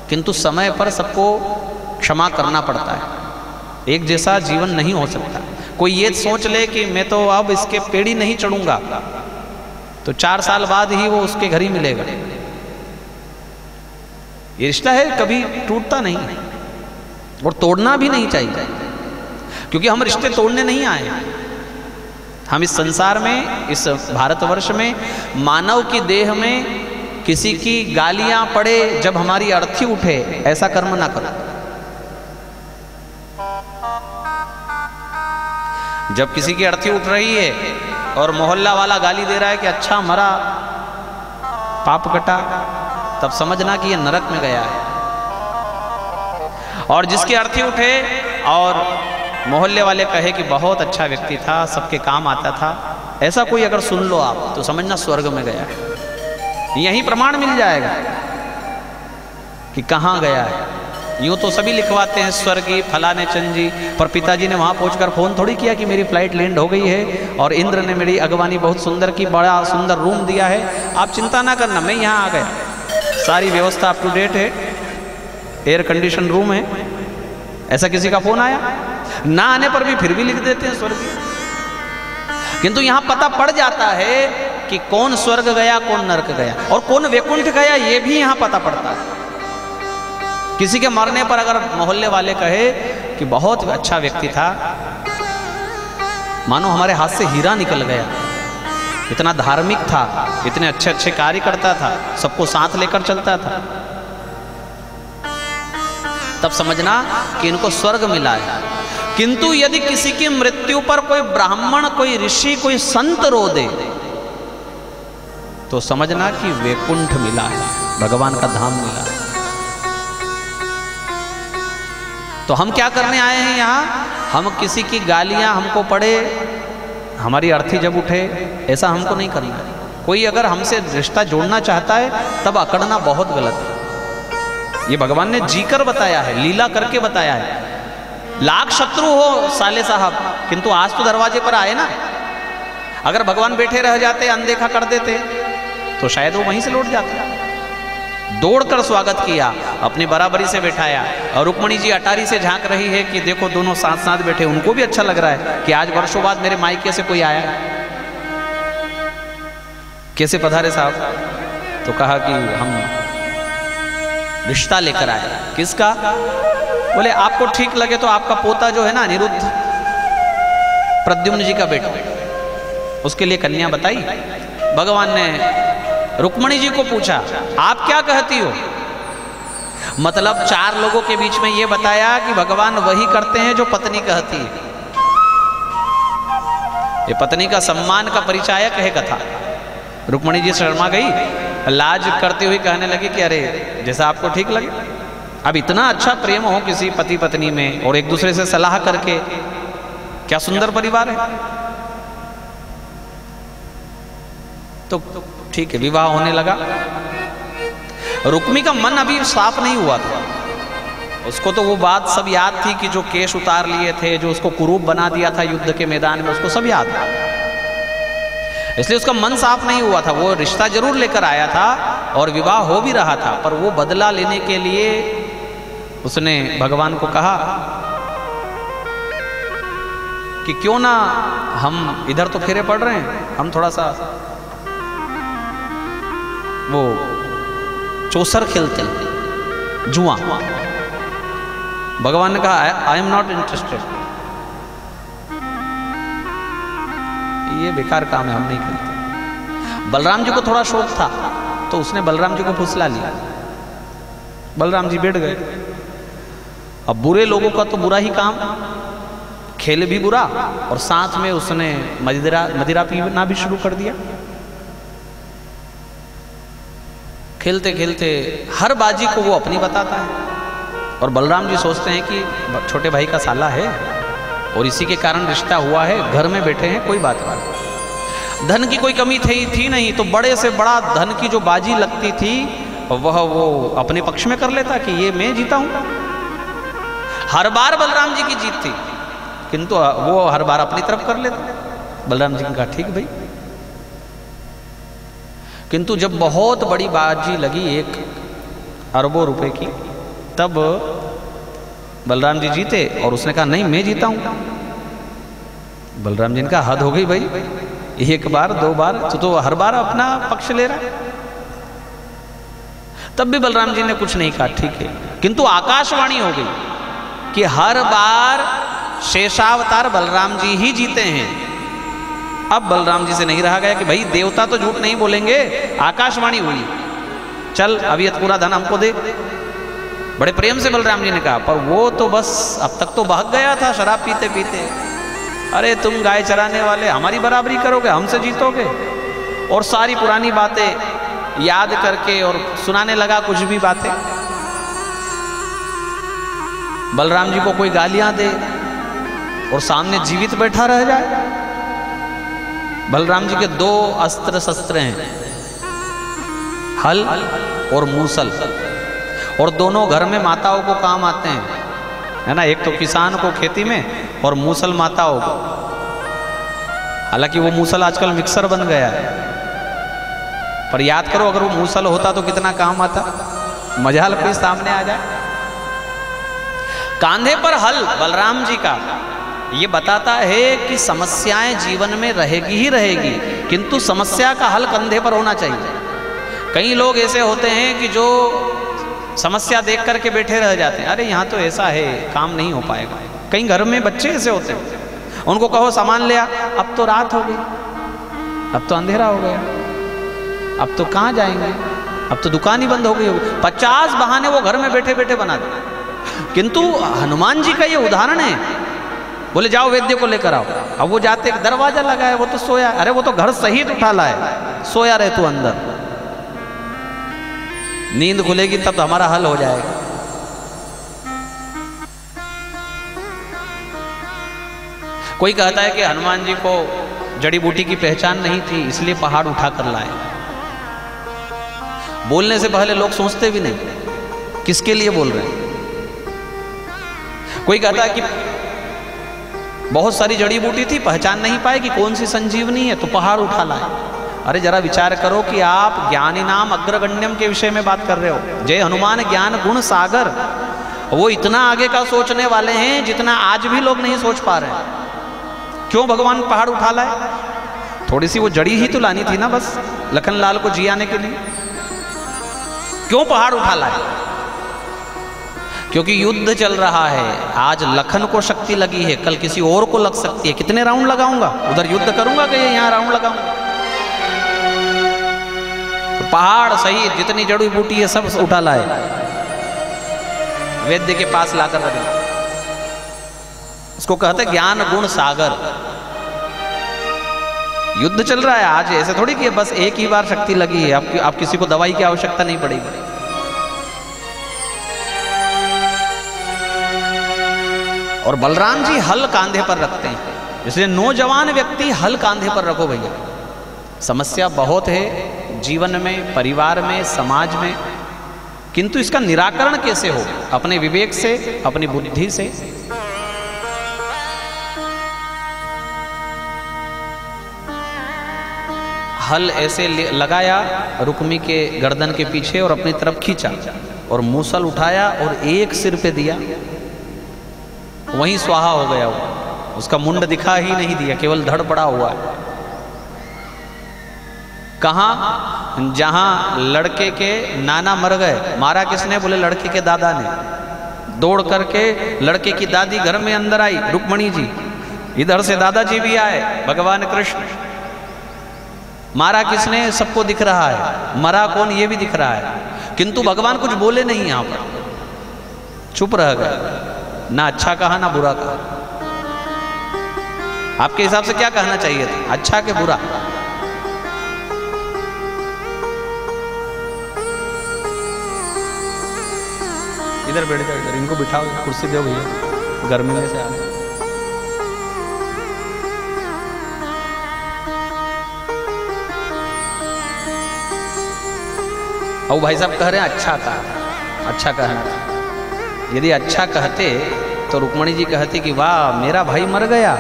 किंतु समय पर सबको क्षमा करना पड़ता है। एक जैसा जीवन नहीं हो सकता। कोई ये सोच ले कि मैं तो अब इसके पेड़ी नहीं चढ़ूंगा, तो 4 साल बाद ही वो उसके घर ही मिलेगा। ये रिश्ता है, कभी टूटता नहीं और तोड़ना भी नहीं चाहिए, क्योंकि हम रिश्ते तोड़ने नहीं आए। हम इस संसार में, इस भारतवर्ष में, मानव की देह में किसी की गालियां पड़े जब हमारी अर्थी उठे, ऐसा कर्म ना करो। जब किसी की अर्थी उठ रही है और मोहल्ला वाला गाली दे रहा है कि अच्छा मरा, पाप कटा, तब समझना कि यह नरक में गया है। और जिसकी अर्थी उठे और मोहल्ले वाले कहे कि बहुत अच्छा व्यक्ति था, सबके काम आता था, ऐसा कोई अगर सुन लो आप, तो समझना स्वर्ग में गया है। यही प्रमाण मिल जाएगा कि कहाँ गया है। यूं तो सभी लिखवाते हैं स्वर्गीय फलाने चंद जी, पर पिताजी ने वहां पहुंचकर फोन थोड़ी किया कि मेरी फ्लाइट लैंड हो गई है और इंद्र ने मेरी अगवानी बहुत सुंदर की, बड़ा सुंदर रूम दिया है, आप चिंता ना करना, मैं यहाँ आ गया, सारी व्यवस्था अप टू डेट है, एयर कंडीशन रूम है। ऐसा किसी का फोन आया? ना आने पर भी फिर भी लिख देते हैं स्वर्गीय। किंतु यहां पता पड़ जाता है कि कौन स्वर्ग गया, कौन नरक गया और कौन वैकुंठ गया, यह भी यहां पता पड़ता है। किसी के मरने पर अगर मोहल्ले वाले कहे कि बहुत अच्छा व्यक्ति था, मानो हमारे हाथ से हीरा निकल गया, इतना धार्मिक था, इतने अच्छे अच्छे कार्य करता था, सबको साथ लेकर चलता था, तब समझना कि इनको स्वर्ग मिला है। किंतु यदि किसी की मृत्यु पर कोई ब्राह्मण, कोई ऋषि, कोई संत रो दे, तो समझना कि वैकुंठ मिला है, भगवान का धाम मिला है। तो हम क्या करने आए हैं यहाँ? हम किसी की गालियां हमको पड़े, हमारी अर्थी जब उठे, ऐसा हमको नहीं करना है। कोई अगर हमसे रिश्ता जोड़ना चाहता है तब अकड़ना बहुत गलत है। ये भगवान ने जीकर बताया है, लीला करके बताया है। लाख शत्रु हो साले साहब, किंतु आज तो दरवाजे पर आए ना। अगर भगवान बैठे रह जाते, अनदेखा कर देते, तो शायद वो वहीं से लौट जाते। दौड़कर स्वागत किया, अपनी बराबरी से बैठाया। और रुक्मणी जी अटारी से झांक रही है कि देखो दोनों साथ साथ बैठे, उनको भी अच्छा लग रहा है कि आज वर्षों बाद मेरे मायके से कोई आया। कैसे पधारे साहब? तो कहा कि हम रिश्ता लेकर आए। किसका? बोले आपको ठीक लगे तो आपका पोता जो है ना अनिरुद्ध, प्रद्युम्न जी का बेटा, उसके लिए कन्या बताई। भगवान ने रुक्मणी जी को पूछा आप क्या कहती हो? मतलब 4 लोगों के बीच में ये बताया कि भगवान वही करते हैं जो पत्नी कहती है। ये पत्नी का सम्मान का परिचायक है कथा। रुक्मणी जी शर्मा गई, लाज करती हुई कहने लगी कि अरे जैसा आपको ठीक लगे। अब इतना अच्छा प्रेम हो किसी पति पत्नी में और एक दूसरे से सलाह करके, क्या सुंदर परिवार है। तो ठीक है, विवाह होने लगा। रुक्मी का मन अभी साफ नहीं हुआ था। उसको तो वो बात सब याद थी कि जो केश उतार लिए थे, जो उसको कुरूप बना दिया था युद्ध के मैदान में, उसको सब याद था। इसलिए उसका मन साफ नहीं हुआ था। वो रिश्ता जरूर लेकर आया था और विवाह हो भी रहा था, पर वो बदला लेने के लिए उसने भगवान को कहा कि क्यों ना हम इधर तो फेरे पड़ रहे हैं, हम थोड़ा सा वो चौसर खेलते हैं, जुआ। भगवान ने कहा आई एम नॉट इंटरेस्टेड, ये बेकार काम है, हम नहीं करते। बलराम जी को थोड़ा शौक था तो उसने बलराम जी को फुसला लिया। बलराम जी बैठ गए। अब बुरे लोगों का तो बुरा ही काम, खेल भी बुरा और साथ में उसने मदिरा पीना भी शुरू कर दिया। खेलते खेलते हर बाजी को वो अपनी बताता है। और बलराम जी सोचते हैं कि छोटे भाई का साला है और इसी के कारण रिश्ता हुआ है, घर में बैठे हैं, कोई बात नहीं। धन की कोई कमी थी नहीं, तो बड़े से बड़ा धन की जो बाजी लगती थी वह वो अपने पक्ष में कर लेता कि ये मैं जीता हूं। हर बार बलराम जी की जीत थी, किंतु वो हर बार अपनी तरफ कर लेता। बलराम जी ने कहा ठीक भाई। किंतु जब बहुत बड़ी बाजी लगी 1 अरबों रुपए की, तब बलराम जी जीते और उसने कहा नहीं मैं जीता हूं। बलराम जी ने कहा हद हो गई भाई, 1 बार 2 बार तो हर बार अपना पक्ष ले रहा है। तब भी बलराम जी ने कुछ नहीं कहा, ठीक है। किंतु आकाशवाणी हो गई कि हर बार शेषावतार बलराम जी ही जीते हैं। अब बलराम जी से नहीं रहा गया कि भाई देवता तो झूठ नहीं बोलेंगे। आकाशवाणी हुई, चल अभी पूरा धन हमको दे। बड़े प्रेम से बलराम जी ने कहा, पर वो तो बस अब तक तो बहक गया था शराब पीते पीते। अरे तुम गाय चराने वाले हमारी बराबरी करोगे, हमसे जीतोगे? और सारी पुरानी बातें याद करके और सुनाने लगा कुछ भी बातें। बलराम जी को कोई गालियां दे और सामने जीवित बैठा रह जाए। बलराम जी के 2 अस्त्र शस्त्र हैं, हल और मूसल, और दोनों घर में माताओं को काम आते हैं, है ना। एक तो किसान को खेती में और मूसल माताओं को। हालांकि वो मूसल आजकल मिक्सर बन गया है, पर याद करो अगर वो मूसल होता तो कितना काम आता। मजाल कोई सामने आ जाए। कांधे पर हल बलराम जी का ये बताता है कि समस्याएं जीवन में रहेगी ही रहेगी, किंतु समस्या का हल कंधे पर होना चाहिए। कई लोग ऐसे होते हैं कि जो समस्या देख करके बैठे रह जाते हैं, अरे यहाँ तो ऐसा है काम नहीं हो पाएगा। कई घर में बच्चे ऐसे होते हैं, उनको कहो सामान ले आ, अब तो रात हो गई, अब तो अंधेरा हो गया, अब तो कहाँ जाएंगे, अब तो दुकान ही बंद हो गई होगी। 50 बहाने वो घर में बैठे बैठे बना दे। किंतु हनुमान जी का ये उदाहरण है, बोले जाओ वैद्य को लेकर आओ। अब वो जाते, दरवाजा लगा है, वो तो सोया। अरे वो तो घर सहित उठा लाए, सोया रहे तू अंदर, नींद खुलेगी तब तो हमारा हल हो जाएगा। कोई कहता है कि हनुमान जी को जड़ी बूटी की पहचान नहीं थी इसलिए पहाड़ उठा कर लाए। बोलने से पहले लोग सोचते भी नहीं किसके लिए बोल रहे हैं। कोई कहता है कि बहुत सारी जड़ी बूटी थी, पहचान नहीं पाए कि कौन सी संजीवनी है, तो पहाड़ उठा लाए। अरे जरा विचार करो कि आप ज्ञानी नाम अग्रगण्यम के विषय में बात कर रहे हो। जय हनुमान ज्ञान गुण सागर, वो इतना आगे का सोचने वाले हैं जितना आज भी लोग नहीं सोच पा रहे हैं। क्यों भगवान पहाड़ उठा लाए? थोड़ी सी वो जड़ी ही तो लानी थी ना, बस लखन लाल को जी आने के लिए। क्यों पहाड़ उठा लाए? क्योंकि युद्ध चल रहा है। आज लखन को शक्ति लगी है, कल किसी और को लग सकती है। कितने राउंड लगाऊंगा, उधर युद्ध करूंगा कि यहाँ राउंड लगाऊंगा? तो पहाड़ सही जितनी जड़ी बूटी है सब उठा लाए, वैद्य के पास लाकर रख दिया। उसको कहते ज्ञान गुण सागर। युद्ध चल रहा है आज, ऐसे थोड़ी कि बस एक ही बार शक्ति लगी है, आप किसी को दवाई की आवश्यकता नहीं पड़ेगी। और बलराम जी हल कांधे पर रखते हैं, इसलिए नौजवान व्यक्ति हल कांधे पर रखो भैया। समस्या बहुत है जीवन में, परिवार में, समाज में, किंतु इसका निराकरण कैसे हो? अपने विवेक से, अपनी बुद्धि से। हल ऐसे लगाया रुक्मी के गर्दन के पीछे और अपनी तरफ खींचा और मूसल उठाया और एक सिर पे दिया, वहीं स्वाहा हो गया वो। उसका मुंड दिखा ही नहीं दिया, केवल धड़ पड़ा हुआ है। कहाँ? जहां लड़के के नाना मर गए। मारा किसने? बोले लड़के के दादा ने। दौड़ करके लड़के की दादी घर में अंदर आई, रुक्मणी जी। इधर से दादाजी भी आए, भगवान कृष्ण। मारा किसने? सबको दिख रहा है। मरा कौन? ये भी दिख रहा है, किंतु भगवान कुछ बोले नहीं। यहां पर चुप रह गए, ना अच्छा कहा ना बुरा कहा। आपके हिसाब से क्या कहना चाहिए था, अच्छा कि बुरा? इधर बैठ जाओ, इधर इनको बिठाओ, कुर्सी दो भैया, गर्मी में से आ रहे। और भाई साहब कह रहे हैं अच्छा कहा, अच्छा कहना। यदि अच्छा कहते तो रुक्मणी जी कहती कि वाह मेरा भाई मर गया,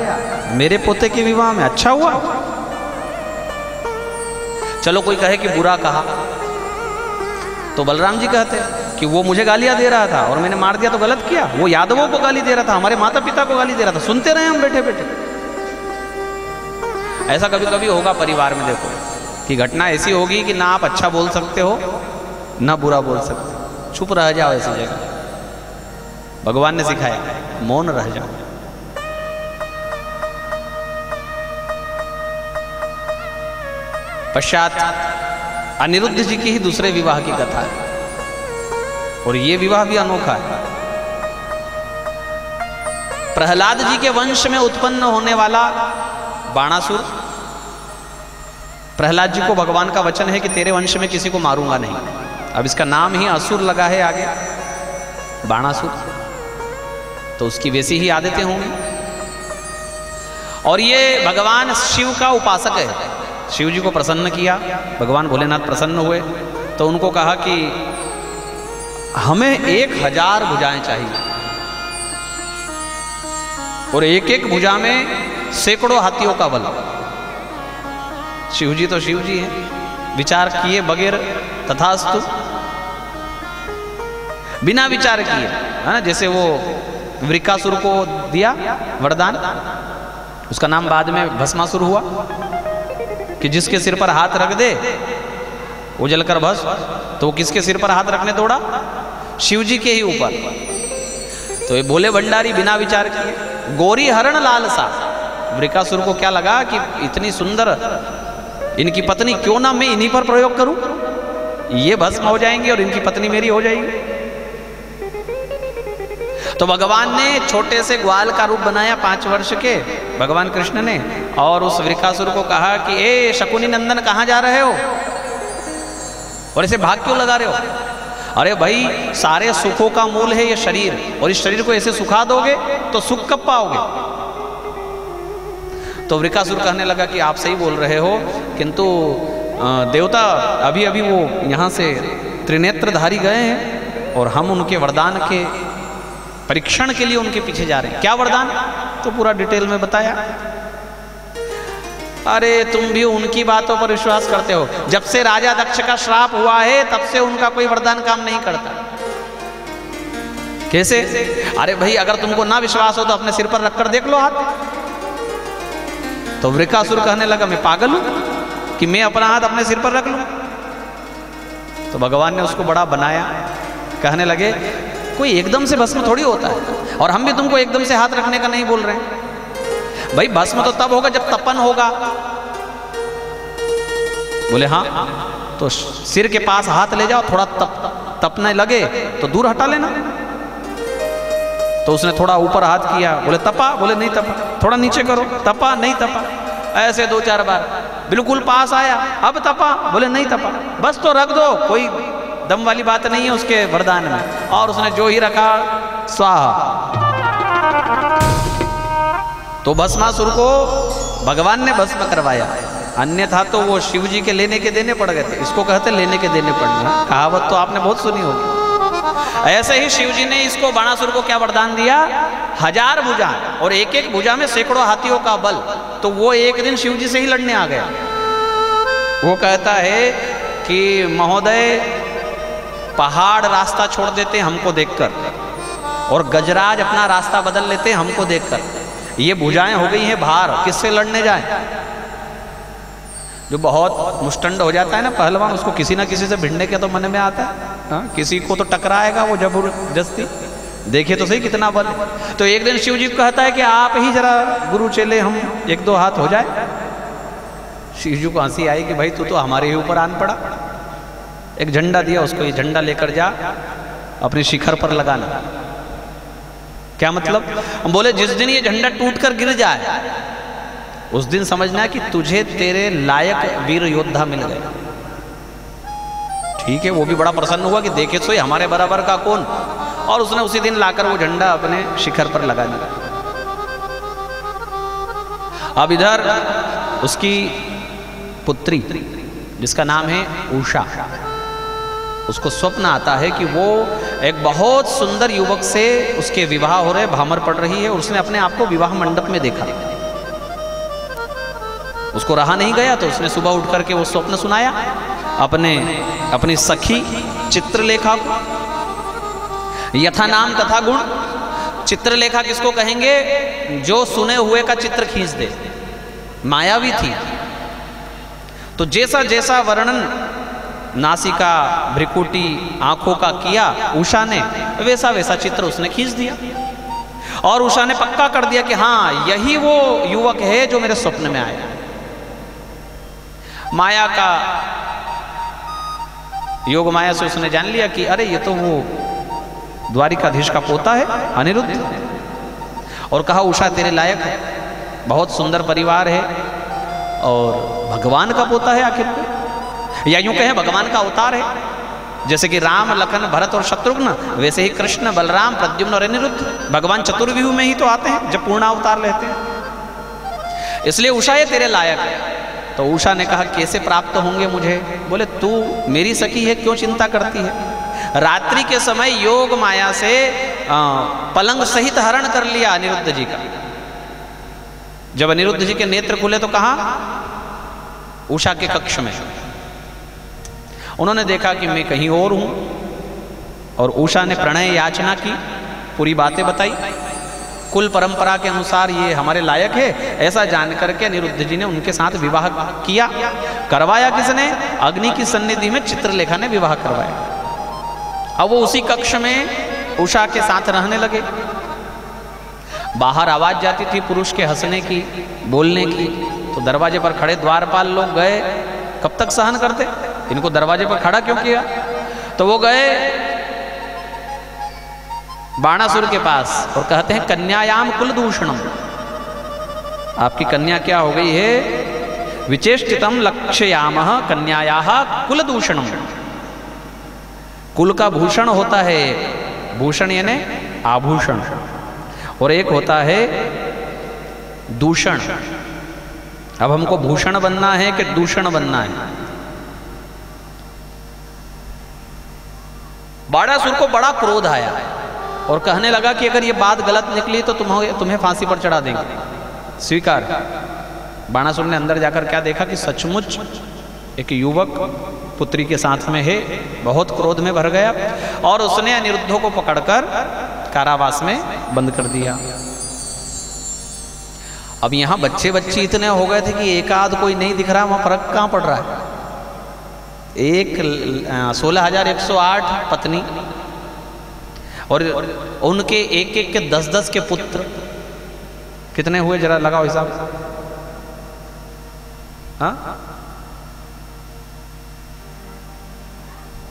मेरे पोते के विवाह में अच्छा हुआ। चलो कोई कहे कि बुरा कहा, तो बलराम जी कहते कि वो मुझे गालियां दे रहा था और मैंने मार दिया तो गलत किया। वो यादवों को गाली दे रहा था, हमारे माता पिता को गाली दे रहा था, सुनते रहे हम बैठे बैठे। ऐसा कभी कभी होगा परिवार में, देखो कि घटना ऐसी होगी कि ना आप अच्छा बोल सकते हो ना बुरा बोल सकते, चुप रह जाओ ऐसी जगह। भगवान ने सिखाया मौन रह जाओ। पश्चात अनिरुद्ध जी की ही दूसरे विवाह की कथा है, और ये विवाह भी अनोखा है। प्रहलाद जी के वंश में उत्पन्न होने वाला बाणासुर, प्रहलाद जी को भगवान का वचन है कि तेरे वंश में किसी को मारूंगा नहीं। अब इसका नाम ही असुर लगा है आगे, बाणासुर, तो उसकी वैसी ही आदतें होंगी। और ये भगवान शिव का उपासक है। शिव जी को प्रसन्न किया, भगवान भोलेनाथ प्रसन्न हुए, तो उनको कहा कि हमें 1000 भुजाएं चाहिए, और एक एक भुजा में सैकड़ों हाथियों का बल। शिव जी तो शिव जी हैं, विचार किए बगैर तथास्तु, बिना विचार किए, है ना। जैसे वो वृकासुर को दिया वरदान, उसका नाम बाद में भस्मासुर हुआ, कि जिसके सिर पर हाथ रख दे वो जलकर भस्म। तो वो किसके सिर पर हाथ रखने दौड़ा? शिव जी के ही ऊपर। तो ये बोले भंडारी बिना विचार किए, गोरी हरण लालसा। वृकासुर को क्या लगा कि इतनी सुंदर इनकी पत्नी, क्यों ना मैं इन्हीं पर प्रयोग करूं, ये भस्म हो जाएंगे और इनकी पत्नी मेरी हो जाएगी। तो भगवान ने छोटे से ग्वाल का रूप बनाया 5 वर्ष के, भगवान कृष्ण ने, और उस वृकासुर को कहा कि ए शकुनी नंदन कहाँ जा रहे हो, और इसे भाग क्यों लगा रहे हो? अरे भाई सारे सुखों का मूल है ये शरीर, और इस शरीर को ऐसे सुखा दोगे तो सुख कब पाओगे? तो वृकासुर कहने लगा कि आप सही बोल रहे हो, किंतु देवता अभी अभी वो यहाँ से त्रिनेत्रधारी गए हैं, और हम उनके वरदान के परीक्षण के लिए उनके पीछे जा रहे हैं। क्या वरदान? तो पूरा डिटेल में बताया। अरे तुम भी उनकी बातों पर विश्वास करते हो, जब से राजा दक्ष का श्राप हुआ है तब से उनका कोई वरदान काम नहीं करता। कैसे? अरे भाई अगर तुमको ना विश्वास हो तो अपने सिर पर रखकर देख लो हाथ। तो वृकासुर कहने लगा मैं पागल हूं कि मैं अपना हाथ अपने सिर पर रख लूं? तो भगवान ने उसको बड़ा बनाया, कहने लगे कोई एकदम से भस्म थोड़ी होता है, और हम भी तुमको एकदम से हाथ रखने का नहीं बोल रहे हैं। भाई भस्म तो तब होगा जब तपन होगा। बोले हाँ, तो सिर के पास हाथ ले जाओ, थोड़ा तपने लगे तो दूर हटा लेना। तो उसने थोड़ा ऊपर हाथ किया, बोले तपा, बोले नहीं तपा, थोड़ा नीचे करो, तपा नहीं तपा, ऐसे 2-4 बार, बिल्कुल पास आया, अब तपा, बोले नहीं तपा, बस तो रख दो, कोई दम वाली बात नहीं है उसके वरदान में। और उसने जो ही रखा स्वाहा। तो भस्मासुर को भगवान ने भस्म करवाया, अन्यथा तो वो शिव जी के लेने के देने पड़ गए थे। इसको कहते लेने के देने पड़ना, कहावत तो आपने बहुत सुनी होगी। ऐसे ही शिव जी ने इसको बाणासुर को क्या वरदान दिया? 1000 भुजा, और एक एक भुजा में सैकड़ों हाथियों का बल। तो वो एक दिन शिव जी से ही लड़ने आ गया। वो कहता है कि महोदय पहाड़ रास्ता छोड़ देते हमको देखकर, और गजराज अपना रास्ता बदल लेते हमको देखकर। ये भुजाएं हो गई हैं भार, किससे लड़ने जाएं? जो बहुत मुष्टंड हो जाता है ना पहलवान, उसको किसी ना किसी से भिड़ने के तो मन में आता है। हाँ, किसी को तो टकराएगा वो जबरदस्ती, देखे तो सही कितना बल। तो एक दिन शिव जी कहता है कि आप ही जरा गुरु चेले हम 1-2 हाथ हो जाए। शिव जी को हंसी आई कि भाई तू तो हमारे ही ऊपर आन पड़ा। एक झंडा दिया उसको, ये झंडा लेकर जा अपने शिखर पर लगाना। क्या मतलब? बोले जिस दिन ये झंडा टूटकर गिर जाए उस दिन समझना कि तुझे तेरे लायक वीर योद्धा मिल गए। ठीक है, वो भी बड़ा प्रसन्न हुआ कि देखे सोई हमारे बराबर का कौन। और उसने उसी दिन लाकर वो झंडा अपने शिखर पर लगा दिया। अब इधर उसकी पुत्री जिसका नाम है उषा, उसको स्वप्न आता है कि वो एक बहुत सुंदर युवक से उसके विवाह हो रहे, भामर पड़ रही है, और उसने अपने आप को विवाह मंडप में देखा। उसको रहा नहीं गया तो उसने सुबह उठ करके वो स्वप्न सुनाया अपनी सखी चित्रलेखा को। यथा नाम तथा गुण। चित्रलेखा किसको कहेंगे? जो सुने हुए का चित्र खींच दे, मायावी थी। तो जैसा जैसा वर्णन नासिका, भ्रिकुटी, आंखों का किया उषा ने, वैसा वैसा चित्र उसने खींच दिया। और उषा ने पक्का कर दिया कि हाँ, यही वो युवक है जो मेरे स्वप्न में आया। माया का योग माया से उसने जान लिया कि अरे ये तो वो द्वारिकाधीश का पोता है अनिरुद्ध। और कहा उषा तेरे लायक है, बहुत सुंदर परिवार है और भगवान का पोता है आखिर, या यूं कहें भगवान का अवतार है। जैसे कि राम, लखन, भरत और शत्रुघ्न, वैसे ही कृष्ण, बलराम, प्रद्युम्न और अनिरुद्ध भगवान चतुर्व्यूह में ही तो आते हैं जब पूर्ण अवतार लेते हैं। इसलिए उषा ये तेरे लायक है। तो उषा ने कहा कैसे प्राप्त होंगे मुझे? बोले तू मेरी सखी है, क्यों चिंता करती है? रात्रि के समय योग माया से पलंग सहित हरण कर लिया अनिरुद्ध जी का। जब अनिरुद्ध जी के नेत्र खुले तो कहा उषा के कक्ष में। उन्होंने देखा कि मैं कहीं और हूं, और उषा ने प्रणय याचना की, पूरी बातें बताई। कुल परंपरा के अनुसार ये हमारे लायक है, ऐसा जानकर के अनिरुद्ध जी ने उनके साथ विवाह किया। करवाया किसने? अग्नि की सन्निधि में चित्रलेखा ने विवाह करवाया। अब वो उसी कक्ष में उषा के साथ रहने लगे। बाहर आवाज जाती थी पुरुष के हंसने की, बोलने की, तो दरवाजे पर खड़े द्वारपाल लोग गए, कब तक सहन करते, इनको दरवाजे पर खड़ा क्यों किया? तो वो गए बाणासुर के पास और कहते हैं कन्यायाम कुलदूषणम, आपकी कन्या क्या हो गई है? विचेष्टितम लक्ष्यामः कन्यायाः कुलदूषणम। कुल का भूषण होता है, भूषण यानी आभूषण, और एक होता है दूषण। अब हमको भूषण बनना है कि दूषण बनना है? बाणासुर को बड़ा क्रोध आया और कहने लगा कि अगर ये बात गलत निकली तो तुम्हें फांसी पर चढ़ा देंगे। स्वीकार। बाणासुर ने अंदर जाकर क्या देखा कि सचमुच एक युवक पुत्री के साथ में है। बहुत क्रोध में भर गया और उसने अनिरुद्ध को पकड़कर कारावास में बंद कर दिया। अब यहां बच्चे इतने हो गए थे कि एक आध कोई नहीं दिख रहा, वहां फर्क कहां पड़ रहा है? 16,108 पत्नी और उनके एक एक के 10-10 के पुत्र। कितने हुए जरा लगाओ हिसाब। हाँ,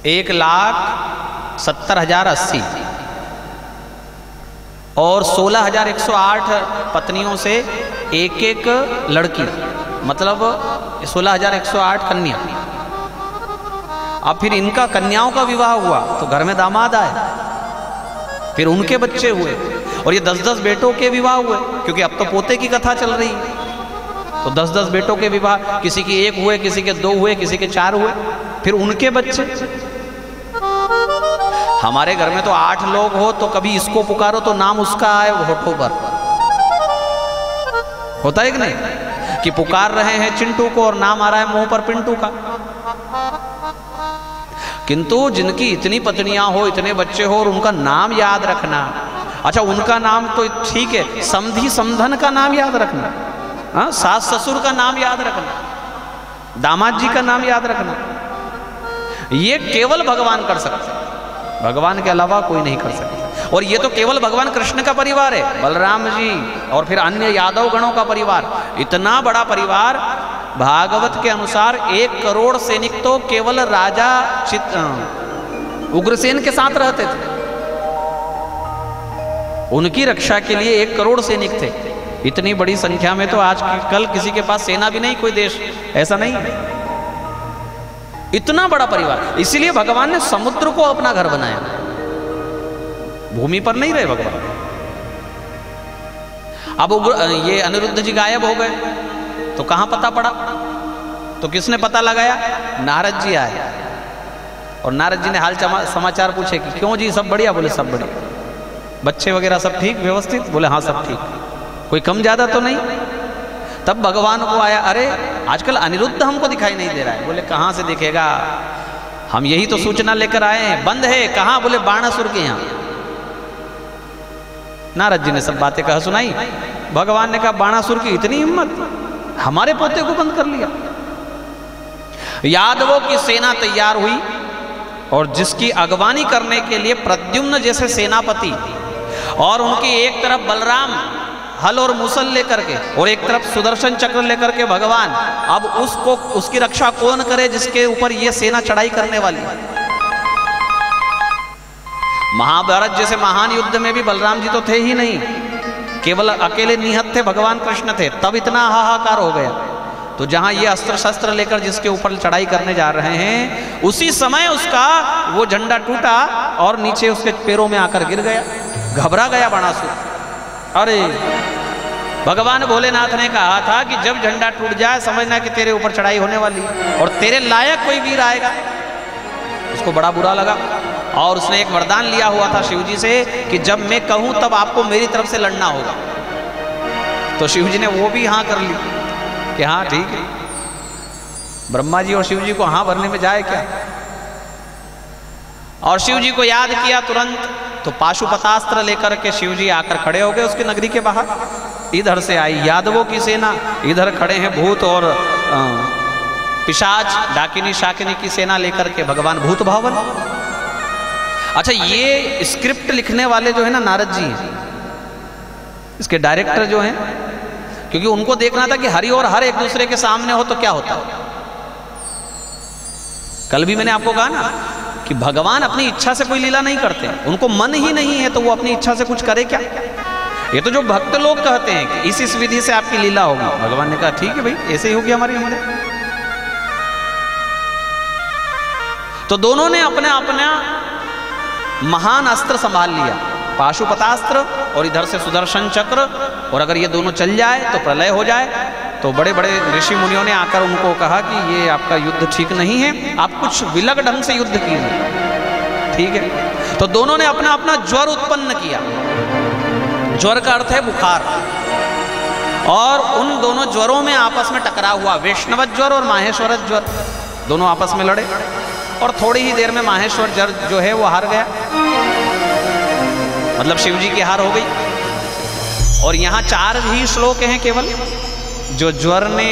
1,70,080 और 16,108 पत्नियों से एक एक लड़की, मतलब 16,108 कन्या। अब फिर इनका कन्याओं का विवाह हुआ तो घर में दामाद आए, फिर उनके बच्चे हुए, और ये 10-10 बेटों के विवाह हुए, क्योंकि अब तो पोते की कथा चल रही है। तो 10-10 बेटों के विवाह, किसी के 1 हुए, किसी के 2 हुए, किसी के 4 हुए, फिर उनके बच्चे। हमारे घर में तो 8 लोग हो तो कभी इसको पुकारो तो नाम उसका आए होठों पर, होता है कि नहीं? कि पुकार रहे हैं चिंटू को और नाम आ रहा है मुंह पर पिंटू का। किंतु जिनकी इतनी पत्नियां हो, इतने बच्चे हो, और उनका नाम याद रखना, अच्छा उनका नाम तो ठीक है, समधी समधन का नाम याद रखना, हाँ, सास ससुर का नाम याद रखना, दामाद जी का नाम याद रखना, ये केवल भगवान कर सकते, भगवान के अलावा कोई नहीं कर सकता। और ये तो केवल भगवान कृष्ण का परिवार है, बलराम जी और फिर अन्य यादव गणों का परिवार। इतना बड़ा परिवार, भागवत के अनुसार 1 करोड़ सैनिक तो केवल राजा उग्रसेन के साथ रहते थे। उनकी रक्षा के लिए 1 करोड़ सैनिक थे। इतनी बड़ी संख्या में तो आज कल किसी के पास सेना भी नहीं, कोई देश ऐसा नहीं है। इतना बड़ा परिवार, इसीलिए भगवान ने समुद्र को अपना घर बनाया। भूमि पर नहीं रहे भगवान। अब ये अनिरुद्ध जी गायब हो गए तो कहां पता पड़ा? तो किसने पता लगाया? नारद जी आए और नारद जी ने हाल समाचार पूछे कि क्यों जी, सब बढ़िया? बोले सब बढ़िया। बच्चे वगैरह सब ठीक व्यवस्थित? बोले हाँ सब ठीक, कोई कम ज्यादा तो नहीं? तब भगवान को आया, अरे आजकल अनिरुद्ध हमको दिखाई नहीं दे रहा है। बोले कहां से दिखेगा, हम यही तो सूचना लेकर आए हैं। बंद है कहां? बोले बाणासुर के यहां। नारद जी ने सब बातें कहा सुनाई। भगवान ने कहा बाणासुर की इतनी हिम्मत, हमारे पोते को बंद कर लिया। यादवों की सेना तैयार हुई और जिसकी अगवानी करने के लिए प्रद्युम्न जैसे सेनापति और उनकी एक तरफ बलराम हल और मुसल लेकर के और एक तरफ सुदर्शन चक्र लेकर के भगवान, अब उसको उसकी रक्षा कौन करे जिसके ऊपर ये सेना चढ़ाई करने वाली है? महाभारत जैसे महान युद्ध में भी बलराम जी तो थे ही नहीं, केवल अकेले निहत थे, भगवान कृष्ण थे। तब इतना हाहाकार हो गया। तो जहां ये अस्त्र शस्त्र लेकर जिसके ऊपर चढ़ाई करने जा रहे हैं, उसी समय उसका वो झंडा टूटा और नीचे उसके पैरों में आकर गिर गया। घबरा गया बाणासुर। अरे भगवान भोलेनाथ ने कहा था कि जब झंडा टूट जाए समझना कि तेरे ऊपर चढ़ाई होने वाली और तेरे लायक कोई वीर आएगा। उसको बड़ा बुरा लगा और उसने एक वरदान लिया हुआ था शिव जी से कि जब मैं कहूं तब आपको मेरी तरफ से लड़ना होगा। तो शिव जी ने वो भी हाँ कर ली कि हाँ ठीक है। ब्रह्मा जी और शिव जी को हाँ भरने में जाए क्या? और शिव जी को याद किया तुरंत, तो पाशुपतास्त्र लेकर के शिव जी आकर खड़े हो गए उसके नगरी के बाहर। इधर से आई यादवों की सेना, इधर खड़े हैं भूत और पिशाच डाकिनी शाकिनी की सेना लेकर के भगवान भूत भावन। अच्छा, ये स्क्रिप्ट लिखने वाले जो है ना नारद जी हैं, इसके डायरेक्टर जो हैं, क्योंकि उनको देखना था कि हरि और हर एक दूसरे के सामने हो तो क्या होता है। कल भी मैंने आपको कहा ना कि भगवान अपनी इच्छा से कोई लीला नहीं करते, उनको मन ही नहीं है तो वो अपनी इच्छा से कुछ करे क्या? ये तो जो भक्त लोग कहते हैं कि इस विधि से आपकी लीला होगी, भगवान ने कहा ठीक है भाई, ऐसे ही होगी हमारी लीला। तो दोनों ने अपने अपना महान अस्त्र संभाल लिया, पाशुपतास्त्र और इधर से सुदर्शन चक्र। और अगर ये दोनों चल जाए तो प्रलय हो जाए। तो बड़े बड़े ऋषि मुनियों ने आकर उनको कहा कि ये आपका युद्ध ठीक नहीं है, आप कुछ विलग ढंग से युद्ध कीजिए। ठीक है, तो दोनों ने अपना अपना ज्वर उत्पन्न किया। ज्वर का अर्थ है बुखार। और उन दोनों ज्वरों में आपस में टकराव हुआ, वैष्णव ज्वर और माहेश्वर ज्वर, दोनों आपस में लड़े। और थोड़ी ही देर में माहेश्वर ज्वर जो है वो हार गया, मतलब शिव जी की हार हो गई। और यहाँ 4 ही श्लोक हैं केवल, जो ज्वर ने,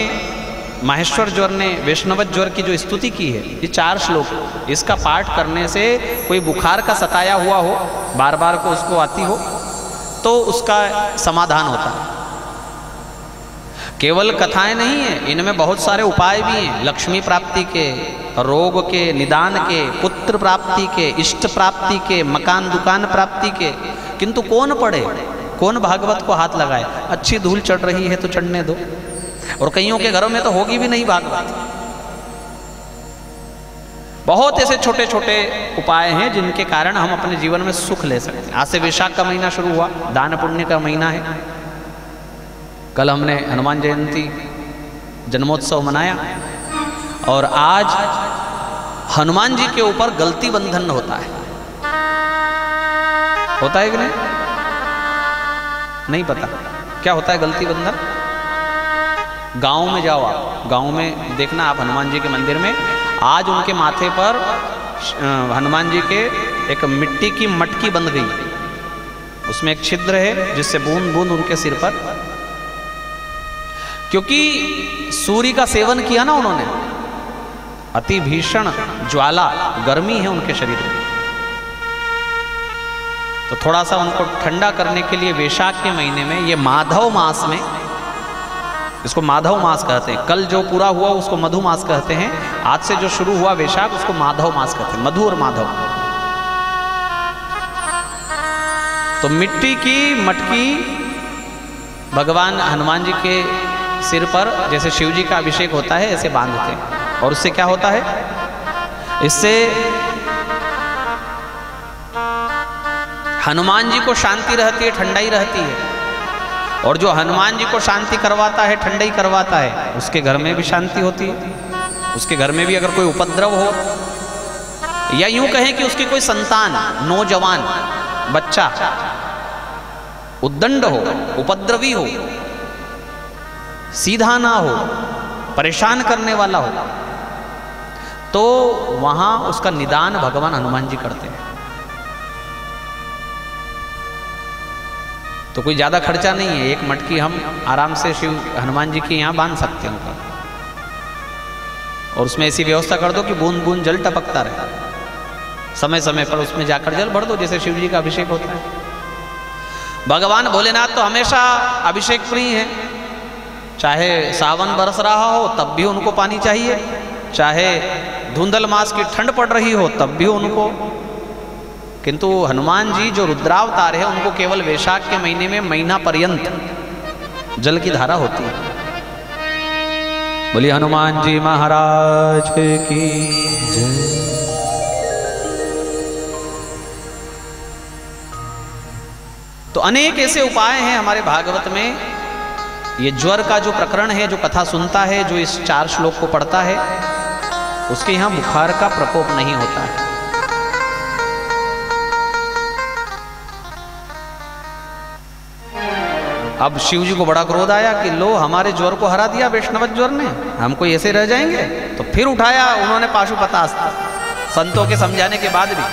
माहेश्वर ज्वर ने वैष्णव ज्वर की जो स्तुति की है, ये 4 श्लोक। इसका पाठ करने से कोई बुखार का सताया हुआ हो, बार बार को उसको आती हो, तो उसका समाधान होता है। केवल कथाएं नहीं है, इनमें बहुत सारे उपाय भी हैं, लक्ष्मी प्राप्ति के, रोग के निदान के, पुत्र प्राप्ति के, इष्ट प्राप्ति के, मकान दुकान प्राप्ति के। किंतु कौन पढ़े, कौन भागवत को हाथ लगाए? अच्छी धूल चढ़ रही है तो चढ़ने दो। और कईयों के घरों में तो होगी भी नहीं भागवत। बहुत ऐसे छोटे छोटे उपाय हैं जिनके कारण हम अपने जीवन में सुख ले सकते हैं। आज से वैशाख का महीना शुरू हुआ, दान पुण्य का महीना है। कल हमने हनुमान जयंती जन्मोत्सव मनाया और आज हनुमान जी के ऊपर गलती बंधन होता है कि नहीं? नहीं पता क्या होता है गलती बंधन? गांव में जाओ आप, गांव में देखना आप हनुमान जी के मंदिर में आज उनके माथे पर हनुमान जी के एक मिट्टी की मटकी बंध गई, उसमें एक छिद्र है जिससे बूंद बूंद उनके सिर पर, क्योंकि सूर्य का सेवन किया ना उन्होंने, अति भीषण ज्वाला गर्मी है उनके शरीर में। तो थोड़ा सा उनको ठंडा करने के लिए वैशाख के महीने में, ये माधव मास में, इसको माधव मास कहते हैं। कल जो पूरा हुआ उसको मधु मास कहते हैं, आज से जो शुरू हुआ वैशाख उसको माधव मास कहते हैं, मधु और माधव। तो मिट्टी की मटकी भगवान हनुमान जी के सिर पर, जैसे शिव जी का अभिषेक होता है ऐसे बांधते हैं। और उससे क्या होता है? इससे हनुमान जी को शांति रहती है, ठंडाई रहती है, और जो हनुमान जी को शांति करवाता है, ठंडाई करवाता है, उसके घर में भी शांति होती है। उसके घर में भी अगर कोई उपद्रव हो, या यूं कहें कि उसकी कोई संतान, नौजवान बच्चा उद्दंड हो, उपद्रवी हो, सीधा ना हो, परेशान करने वाला हो, तो वहां उसका निदान भगवान हनुमान जी करते हैं। तो कोई ज्यादा खर्चा नहीं है, एक मटकी हम आराम से शिव हनुमान जी की यहां बांध सकते हैं उनका, और उसमें ऐसी व्यवस्था कर दो कि बूंद बूंद जल टपकता रहे, समय समय पर उसमें जाकर जल भर दो, जैसे शिव जी का अभिषेक होता है। भगवान भोलेनाथ तो हमेशा अभिषेक प्रिय हैं, चाहे सावन बरस रहा हो तब भी उनको पानी चाहिए, चाहे धुंधल मास की ठंड पड़ रही हो तब भी उनको। किंतु हनुमान जी जो रुद्रावतार है, उनको केवल वैशाख के महीने में महीना पर्यंत जल की धारा होती है। बोलिए हनुमान जी महाराज की जय। तो अनेक ऐसे उपाय हैं हमारे भागवत में। ये ज्वर का जो प्रकरण है, जो कथा सुनता है, जो इस 4 श्लोक को पढ़ता है, उसके यहां बुखार का प्रकोप नहीं होता है। अब शिव जी को बड़ा क्रोध आया कि लो, हमारे ज्वर को हरा दिया वैष्णव ज्वर ने, हम कोई ऐसे रह जाएंगे। तो फिर उठाया उन्होंने पाशुपतास्त्र, संतों के समझाने के बाद भी।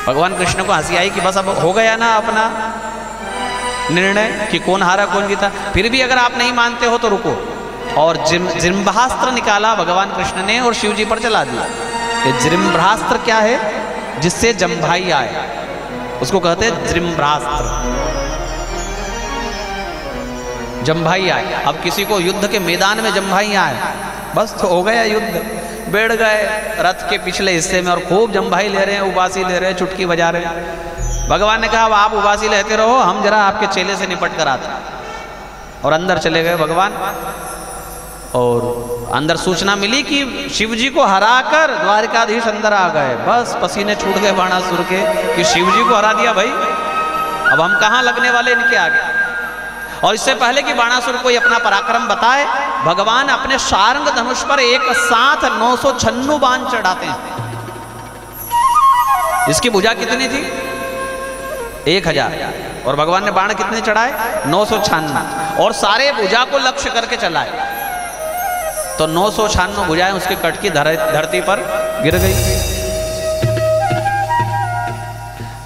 भगवान कृष्ण को हंसी आई कि बस अब हो गया ना अपना निर्णय कि कौन हारा कौन जीता। फिर भी अगर आप नहीं मानते हो तो रुको, और जृंभास्त्र निकाला भगवान कृष्ण ने और शिव जी पर चला दिया। ये जृंभास्त्र क्या है? जिससे जम्भाई आए, उसको कहते हैं जृंभास्त्र। जम्भाई आए, अब किसी को युद्ध के मैदान में जम्भाई आए, बस तो हो गया युद्ध। बैठ गए रथ के पिछले हिस्से में और खूब जम्भाई ले रहे हैं, उबासी ले रहे हैं, चुटकी बजा रहे हैं। भगवान ने कहा अब आप उबासी लेते रहो, हम जरा आपके चेले से निपट कर आते। और अंदर चले गए भगवान, और अंदर सूचना मिली कि शिव जी को हराकर द्वारकाधीश अंदर आ गए। बस पसीने छूट गए बाणासुर के कि शिव जी को हरा दिया भाई, अब हम कहाँ लगने वाले इनके आगे। और इससे पहले कि बाणासुर कोई अपना पराक्रम बताए, भगवान अपने शार्ंग धनुष पर एक साथ 996 बाण चढ़ाते हैं। इसकी भुजा कितनी थी? 1000। और भगवान ने बाण कितने चढ़ाए? 996। और सारे भुजा को लक्ष्य करके चलाए, तो 996 भुजाएं उसके कट की धरती पर गिर गई।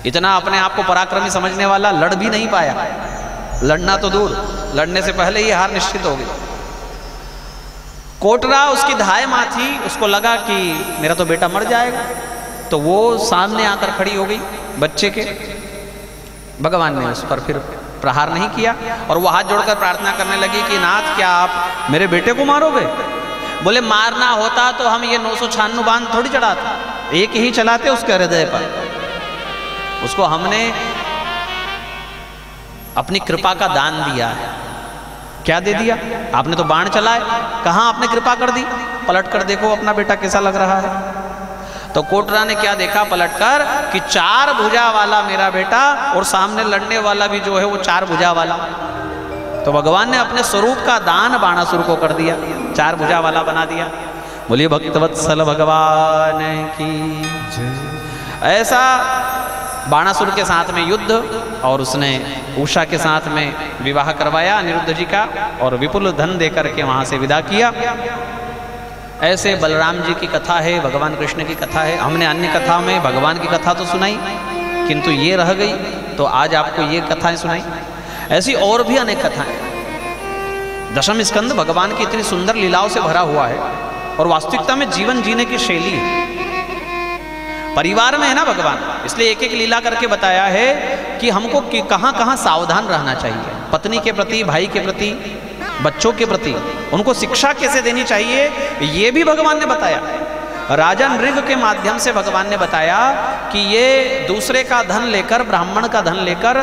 इतना अपने आप को पराक्रमी समझने वाला लड़ भी नहीं पाया। लड़ना तो दूर, लड़ने से पहले ही हार निश्चित हो गई। कोटरा उसकी धाय मां थी, उसको लगा कि मेरा तो बेटा मर जाएगा, तो वो सामने आकर खड़ी हो गई बच्चे के। भगवान ने उस पर फिर प्रहार नहीं किया, और वो हाथ जोड़कर प्रार्थना करने लगी कि नाथ, क्या आप मेरे बेटे को मारोगे? बोले मारना होता तो हम ये 996 बाण थोड़ी चढ़ाते, एक ही चलाते उसके हृदय पर। उसको हमने अपनी कृपा का दान दिया है। क्या दे दिया? आपने तो बाण चलाए, कहां आपने कृपा कर दी? पलट कर देखो अपना बेटा कैसा लग रहा है। तो कोटरा ने क्या देखा पलटकर कि 4 भुजा वाला मेरा बेटा, और सामने लड़ने वाला भी जो है वो 4 भुजा वाला। तो भगवान ने अपने स्वरूप का दान बाणासुर को कर दिया, 4 भुजा वाला बना दिया। बोलिए भक्तवत्सल भगवान की जय। ऐसा बाणासुर के साथ में युद्ध, और उसने उषा के साथ में विवाह करवाया अनिरुद्ध जी का, और विपुल धन देकर के वहां से विदा किया। ऐसे बलराम जी की कथा है, भगवान कृष्ण की कथा है। हमने अन्य कथा में भगवान की कथा तो सुनाई, किंतु ये रह गई, तो आज आपको ये कथाएं सुनाई। ऐसी और भी अनेक कथाएं। दशम स्कंद भगवान की इतनी सुंदर लीलाओं से भरा हुआ है, और वास्तविकता में जीवन जीने की शैली है। परिवार में है ना भगवान, इसलिए एक एक लीला करके बताया है कि हमको कहाँ कहाँ सावधान रहना चाहिए, पत्नी के प्रति, भाई के प्रति, बच्चों के प्रति, उनको शिक्षा कैसे देनी चाहिए, ये भी भगवान ने बताया। राजा नृग के माध्यम से भगवान ने बताया कि ये दूसरे का धन लेकर, ब्राह्मण का धन लेकर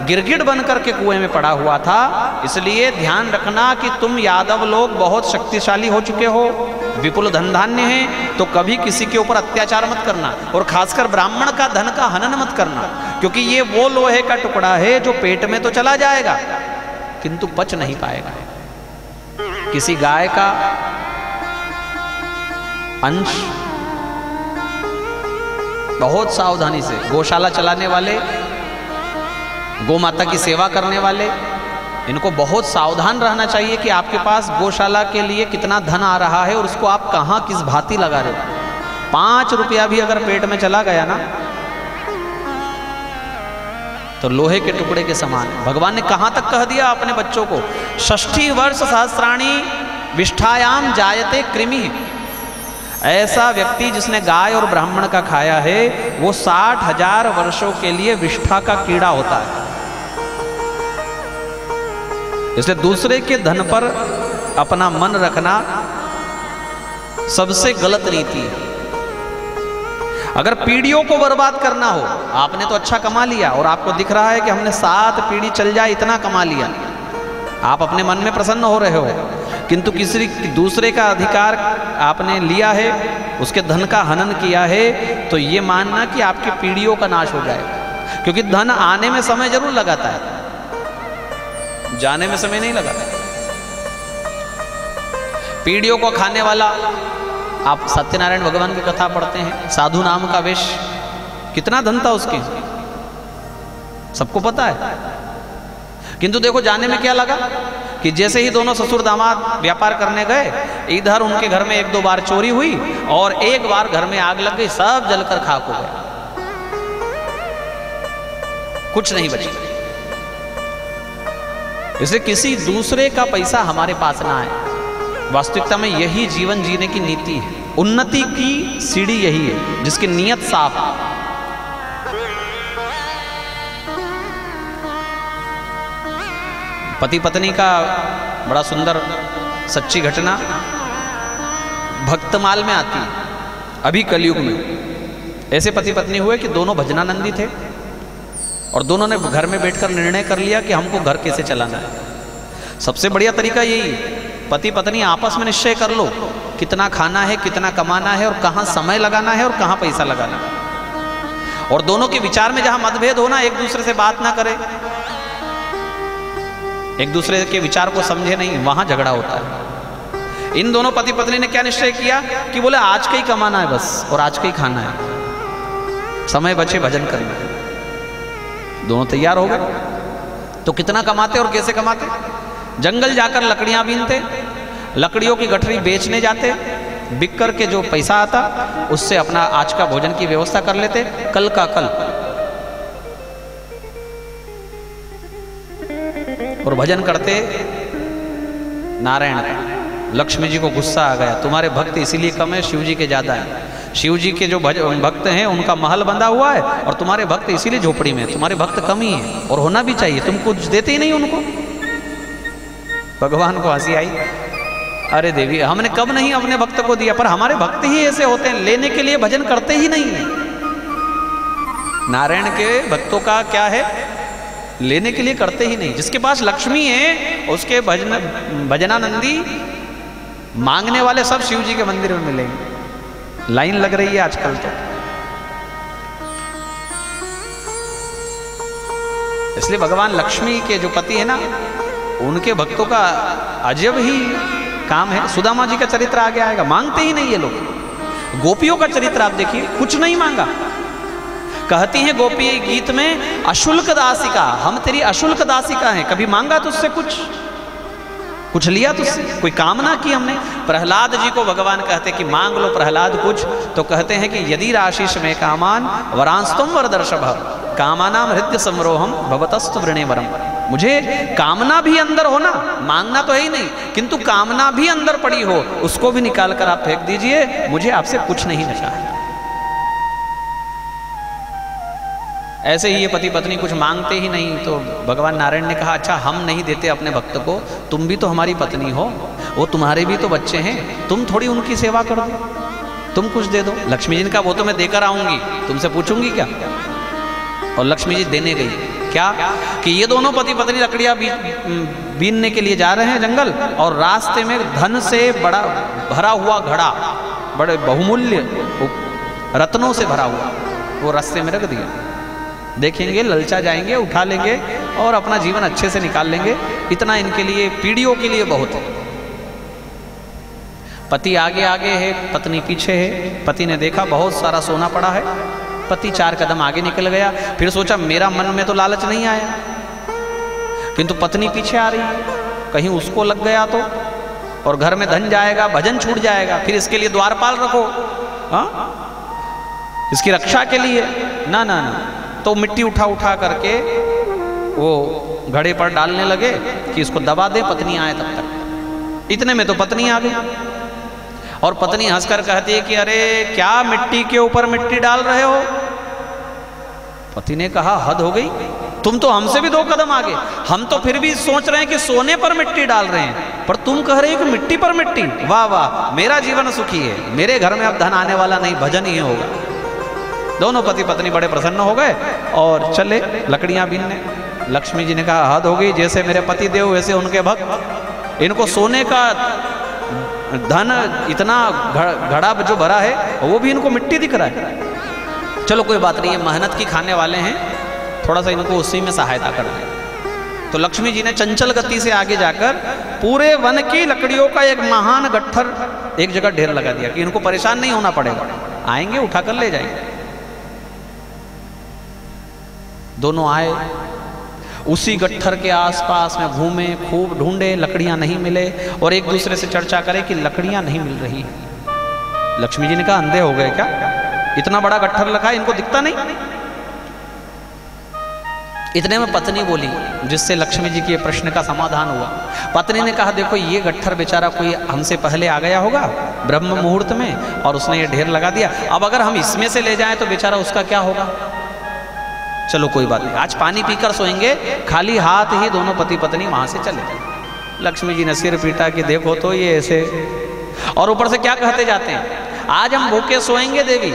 गिरगिट बन करके कुएं में पड़ा हुआ था। इसलिए ध्यान रखना कि तुम यादव लोग बहुत शक्तिशाली हो चुके हो, विपुल धन धान्य है तो कभी किसी के ऊपर अत्याचार मत करना, और खासकर ब्राह्मण का धन का हनन मत करना, क्योंकि ये वो लोहे का टुकड़ा है जो पेट में तो चला जाएगा किंतु पच नहीं पाएगा। किसी गाय का अंश बहुत सावधानी से, गौशाला चलाने वाले, गौ माता की सेवा करने वाले, इनको बहुत सावधान रहना चाहिए कि आपके पास गौशाला के लिए कितना धन आ रहा है और उसको आप कहाँ किस भांति लगा रहे हो। 5 रुपया भी अगर पेट में चला गया ना तो लोहे के टुकड़े के समान है। भगवान ने कहाँ तक कह दिया अपने बच्चों को, 60 वर्ष सहस्राणी विष्ठायाम जायते कृमि। ऐसा व्यक्ति जिसने गाय और ब्राह्मण का खाया है वो 60,000 वर्षों के लिए विष्ठा का कीड़ा होता है। इसलिए दूसरे के धन पर अपना मन रखना सबसे गलत नीति है। अगर पीढ़ियों को बर्बाद करना हो, आपने तो अच्छा कमा लिया और आपको दिख रहा है कि हमने 7 पीढ़ी चल जाए इतना कमा लिया, आप अपने मन में प्रसन्न हो रहे हो, किंतु किसी दूसरे का अधिकार आपने लिया है, उसके धन का हनन किया है, तो ये मानना कि आपकी पीढ़ियों का नाश हो जाएगा। क्योंकि धन आने में समय जरूर लगाता है, जाने में समय नहीं लगाता। पीढ़ियों को खाने वाला, आप सत्यनारायण भगवान की कथा पढ़ते हैं, साधु नाम का वेश, कितना धन था उसके, सबको पता है। किंतु देखो जाने में क्या लगा कि जैसे ही दोनों ससुर दामाद व्यापार करने गए, इधर उनके घर में 1-2 बार चोरी हुई और एक बार घर में आग लग गई, सब जलकर खाक हो गए, कुछ नहीं बचा। इसलिए किसी दूसरे का पैसा हमारे पास ना आए। वास्तविकता में यही जीवन जीने की नीति है। उन्नति की सीढ़ी यही है जिसकी नीयत साफ है। पति पत्नी का बड़ा सुंदर सच्ची घटना भक्तमाल में आती है। अभी कलयुग में ऐसे पति पत्नी हुए कि दोनों भजनानंदी थे और दोनों ने घर में बैठकर निर्णय कर लिया कि हमको घर कैसे चलाना है। सबसे बढ़िया तरीका यही, पति पत्नी आपस में निश्चय कर लो कितना खाना है, कितना कमाना है और कहाँ समय लगाना है और कहाँ पैसा लगाना है। और दोनों के विचार में जहाँ मतभेद होना, एक दूसरे से बात ना करे, एक दूसरे के विचार को समझे नहीं, वहां झगड़ा होता है। इन दोनों पति पत्नी ने क्या निश्चय किया कि बोले आज का ही कमाना है बस और आज का ही खाना है, समय बचे भजन करना है। दोनों तैयार हो गए। तो कितना कमाते और कैसे कमाते? जंगल जाकर लकड़ियां बीनते, लकड़ियों की गठरी बेचने जाते, बिक कर के जो पैसा आता उससे अपना आज का भोजन की व्यवस्था कर लेते, कल का कल। और भजन करते नारायण का। लक्ष्मी जी को गुस्सा आ गया, तुम्हारे भक्त इसीलिए कम है, शिव जी के ज्यादा है। शिव जी के जो भक्त हैं उनका महल बंधा हुआ है और तुम्हारे भक्त इसीलिए झोपड़ी में, तुम्हारे भक्त कम ही है और होना भी चाहिए, तुम कुछ देते ही नहीं उनको। भगवान को हंसी आई, अरे देवी हमने कब नहीं अपने भक्त को दिया, पर हमारे भक्त ही ऐसे होते हैं, लेने के लिए भजन करते ही नहीं है। नारायण के भक्तों का क्या है, लेने के लिए करते ही नहीं। जिसके पास लक्ष्मी है उसके भजनानंदी मांगने वाले सब शिव जी के मंदिर में मिलेंगे। लाइन लग रही है आजकल तो। इसलिए भगवान लक्ष्मी के जो पति है ना, उनके भक्तों का अजब ही काम है। सुदामा जी का चरित्र आगे आएगा, मांगते ही नहीं ये लोग। गोपियों का चरित्र आप देखिए, कुछ नहीं मांगा। कहती हैं गोपी गीत में, अशुल्क दासिका, हम तेरी अशुल्क दासिका हैं, कभी मांगा तुझसे कुछ लिया तुझसे, कोई कामना की हमने। प्रहलाद जी को भगवान कहते कि मांग लो प्रहलाद कुछ, तो कहते हैं कि यदि राशिष में कामान वरांस्तुम वरदर्शभ कामानाम हृदय समरोहम भवतस्तु वृणे वरम। मुझे कामना भी अंदर हो ना, मांगना तो है ही नहीं, किंतु कामना भी अंदर पड़ी हो, उसको भी निकाल कर आप फेंक दीजिए, मुझे आपसे कुछ नहीं चाहिए। ऐसे ही ये पति पत्नी कुछ मांगते ही नहीं, तो भगवान नारायण ने कहा अच्छा हम नहीं देते अपने भक्त को, तुम भी तो हमारी पत्नी हो, वो तुम्हारे भी तो बच्चे हैं, तुम थोड़ी उनकी सेवा कर दो, तुम कुछ दे दो। लक्ष्मी जी ने कहा वो तो मैं देकर आऊंगी, तुमसे पूछूंगी क्या। और लक्ष्मी जी देने गई। क्या कि ये दोनों पति पत्नी लकड़ियां बीनने के लिए जा रहे हैं जंगल, और रास्ते में धन से बड़ा भरा हुआ घड़ा, बड़े बहुमूल्य रत्नों से भरा हुआ, वो रास्ते में रख दिया। देखेंगे, ललचा जाएंगे, उठा लेंगे और अपना जीवन अच्छे से निकाल लेंगे। इतना इनके लिए, पीढ़ियों के लिए बहुत है। पति आगे आगे है, पत्नी पीछे है। पति ने देखा बहुत सारा सोना पड़ा है, पति 4 कदम आगे निकल गया। फिर सोचा मेरा मन में तो लालच नहीं आया, किंतु पत्नी पीछे आ रही है, कहीं उसको लग गया तो, और घर में धन जाएगा, भजन छूट जाएगा। फिर इसके लिए द्वारपाल रखो, हाँ, इसकी रक्षा के लिए। ना ना ना, तो मिट्टी उठा उठा करके वो घड़े पर डालने लगे कि इसको दबा दे, पत्नी आए तब तक। इतने में तो पत्नी आ गई, और पत्नी हंसकर कहती है कि अरे क्या मिट्टी के ऊपर मिट्टी डाल रहे हो। पति ने कहा हद हो गई, तुम तो हमसे भी 2 कदम आगे, हम तो फिर भी सोच रहे हैं कि सोने पर मिट्टी डाल रहे हैं, पर तुम कह रहे हो कि मिट्टी पर मिट्टी। वाह वाह, मेरा जीवन सुखी है, मेरे घर में अब धन आने वाला नहीं, भजन ही होगा। दोनों पति पत्नी बड़े प्रसन्न हो गए और चले लकड़ियां बीनने। लक्ष्मी जी ने कहा हद हो गई, जैसे मेरे पति देव वैसे उनके भक्त, इनको सोने का धन इतना घड़ा जो भरा है वो भी इनको मिट्टी दिख रहा है। चलो कोई बात नहीं है, मेहनत की खाने वाले हैं, थोड़ा सा इनको उसी में सहायता कर दें। तो लक्ष्मी जी ने चंचल गति से आगे जाकर पूरे वन की लकड़ियों का एक महान गट्ठर एक जगह ढेर लगा दिया कि इनको परेशान नहीं होना पड़ेगा, आएंगे उठाकर ले जाएंगे। दोनों आए, उसी गट्ठर के आसपास में घूमे, खूब ढूंढे, लकड़ियां नहीं मिले, और एक दूसरे से चर्चा करे कि लकड़ियां नहीं मिल रही। लक्ष्मी जी ने कहा अंधे हो गए क्या, इतना बड़ा गट्ठर रखा है, इनको दिखता नहीं। इतने में पत्नी बोली, जिससे लक्ष्मी जी के प्रश्न का समाधान हुआ। पत्नी ने कहा देखो ये गट्ठर बेचारा कोई हमसे पहले आ गया होगा ब्रह्म मुहूर्त में, और उसने ये ढेर लगा दिया। अब अगर हम इसमें से ले जाएं तो बेचारा उसका क्या होगा। चलो कोई बात नहीं, आज पानी पीकर सोएंगे, खाली हाथ ही दोनों पति पत्नी वहां से चले। लक्ष्मी जी ने सिर पीटा कि देखो तो ये ऐसे, और ऊपर से क्या कहते जाते हैं, आज हम भूखे सोएंगे देवी,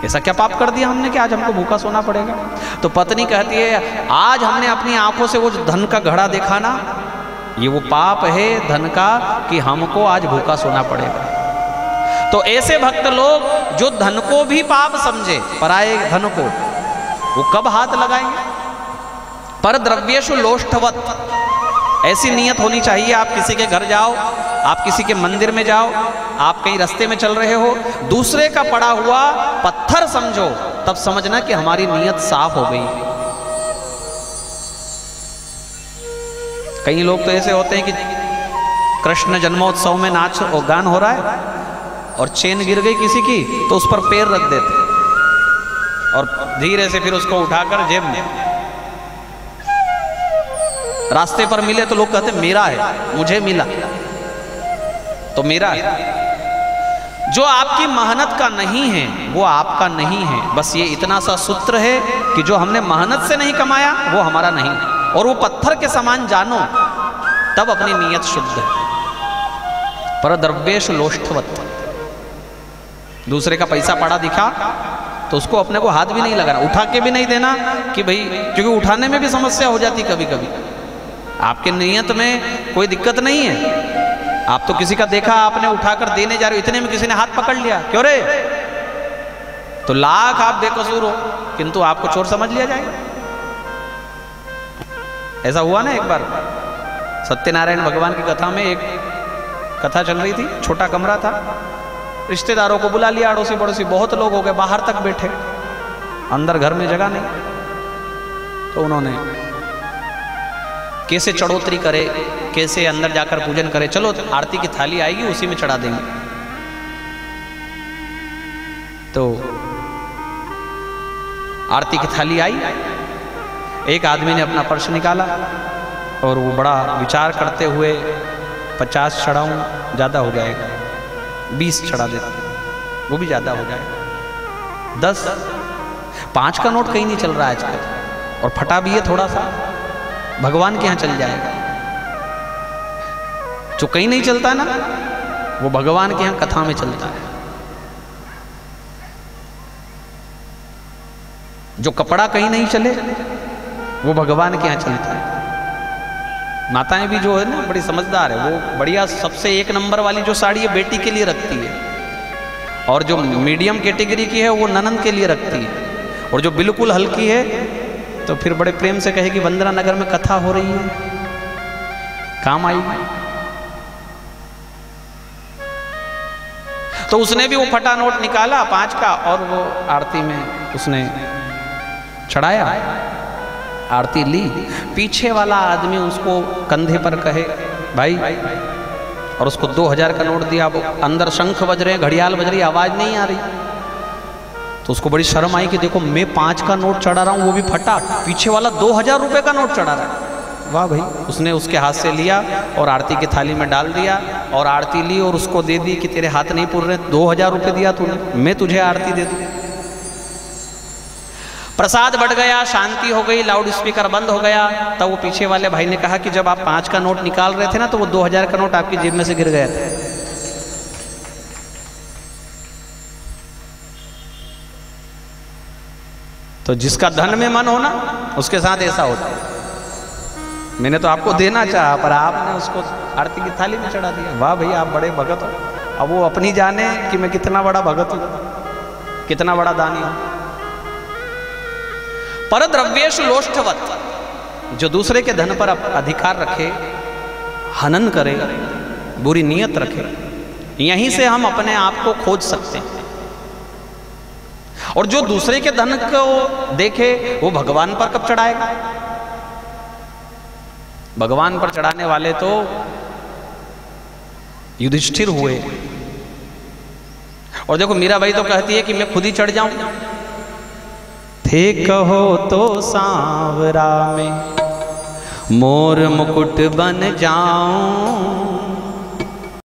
ऐसा क्या पाप कर दिया हमने कि आज हमको भूखा सोना पड़ेगा। तो पत्नी कहती है आज हमने अपनी आंखों से वो धन का घड़ा देखा ना, ये वो पाप है धन का कि हमको आज भूखा सोना पड़ेगा। तो ऐसे भक्त लोग जो धन को भी पाप समझे, पराये धन को, वो कब हाथ लगाएंगे। पर द्रव्येषु लोष्ठवत, ऐसी नियत होनी चाहिए। आप किसी के घर जाओ, आप किसी के मंदिर में जाओ, आप कहीं रास्ते में चल रहे हो, दूसरे का पड़ा हुआ पत्थर समझो, तब समझना कि हमारी नियत साफ हो गई। कई लोग तो ऐसे होते हैं कि कृष्ण जन्मोत्सव में नाच और गान हो रहा है और चेन गिर गई किसी की तो उस पर पैर रख देते और धीरे से फिर उसको उठाकर जेब में, रास्ते पर मिले तो लोग कहते मेरा है, मुझे मिला तो मेरा है। जो आपकी मेहनत का नहीं है वो आपका नहीं है। बस ये इतना सा सूत्र है कि जो हमने मेहनत से नहीं कमाया वो हमारा नहीं, और वो पत्थर के समान जानो तब अपनी नीयत शुद्ध है। पर द्रव्येश लोष्ठवत, दूसरे का पैसा पड़ा दिखा तो उसको अपने को हाथ भी नहीं लगाना, उठा के भी नहीं देना कि भाई, क्योंकि उठाने में भी समस्या हो जाती कभी कभी। आपके नियत में कोई दिक्कत नहीं है, आप तो किसी का देखा आपने उठाकर देने जा रहे हो, इतने में किसी ने हाथ पकड़ लिया, क्यों रे, तो लाख आप बेकसूर हो किंतु आपको चोर समझ लिया जाएगा। ऐसा हुआ ना एक बार सत्यनारायण भगवान की कथा में, एक कथा चल रही थी, छोटा कमरा था, रिश्तेदारों को बुला लिया, अड़ोसी पड़ोसी बहुत लोग हो गए, बाहर तक बैठे, अंदर घर में जगह नहीं। तो उन्होंने कैसे चढ़ोतरी करे, कैसे अंदर जाकर पूजन करे, चलो आरती की थाली आएगी उसी में चढ़ा देंगे। तो आरती की थाली आई, एक आदमी ने अपना पर्स निकाला और वो बड़ा विचार करते हुए 50 चढ़ाऊं ज़्यादा हो जाएगा, 20 चढ़ा देते वो भी ज़्यादा हो जाएगा, 10, 5 का नोट कहीं नहीं चल रहा है आजकल, और फटा भी है थोड़ा सा, भगवान के यहाँ चल जाएगा। जो कहीं नहीं चलता ना वो भगवान के यहाँ कथा में चलता है। जो कपड़ा कहीं नहीं चले वो भगवान के यहाँ चलता है। माताएं भी जो है ना बड़ी समझदार है, वो बढ़िया सबसे एक नंबर वाली जो साड़ी है बेटी के लिए रखती है, और जो मीडियम कैटेगरी की है वो ननंद के लिए रखती है, और जो बिल्कुल हल्की है तो फिर बड़े प्रेम से कहेगी वंदना नगर में कथा हो रही है, काम आएगी। तो उसने भी वो फटा नोट निकाला 5 का और वो आरती में उसने चढ़ाया, आरती ली। पीछे वाला आदमी उसको कंधे पर कहे भाई, और उसको 2000 का नोट दिया। वो अंदर शंख बज रहे हैं, घड़ियाल बज रही, आवाज नहीं आ रही। तो उसको बड़ी शर्म आई कि देखो मैं 5 का नोट चढ़ा रहा हूँ, वो भी फटा, पीछे वाला 2000 रुपये का नोट चढ़ा रहा है। वाह भाई। उसने उसके हाथ से लिया और आरती की थाली में डाल दिया, और आरती ली और उसको दे दी कि तेरे हाथ नहीं पुर रहे, 2000 रुपये दिया तूने, मैं तुझे आरती दे दूँ। प्रसाद बढ़ गया, शांति हो गई, लाउड स्पीकर बंद हो गया। तब वो पीछे वाले भाई ने कहा कि जब आप 5 का नोट निकाल रहे थे ना, तो वो 2000 का नोट आपकी जेब में से गिर गया था। तो जिसका धन में मन हो ना, उसके साथ ऐसा होता है। मैंने तो आपको देना चाहा, पर आपने उसको आरती की थाली में चढ़ा दिया। वाह भैया, आप बड़े भगत हो। अब वो अपनी जाने कि मैं कितना बड़ा भगत हूं, कितना बड़ा दानी हूं। पर द्रव्येश लोष्ठवत, जो दूसरे के धन पर अधिकार रखे, हनन करे, बुरी नीयत रखे, यहीं से हम अपने आप को खोज सकते हैं। और जो दूसरे के धन को देखे वो भगवान पर कब चढ़ाएगा? भगवान पर चढ़ाने वाले तो युधिष्ठिर हुए। और देखो मीराबाई तो कहती है कि मैं खुद ही चढ़ जाऊं। थे कहो तो सांवरा में मोर मुकुट बन जाऊं,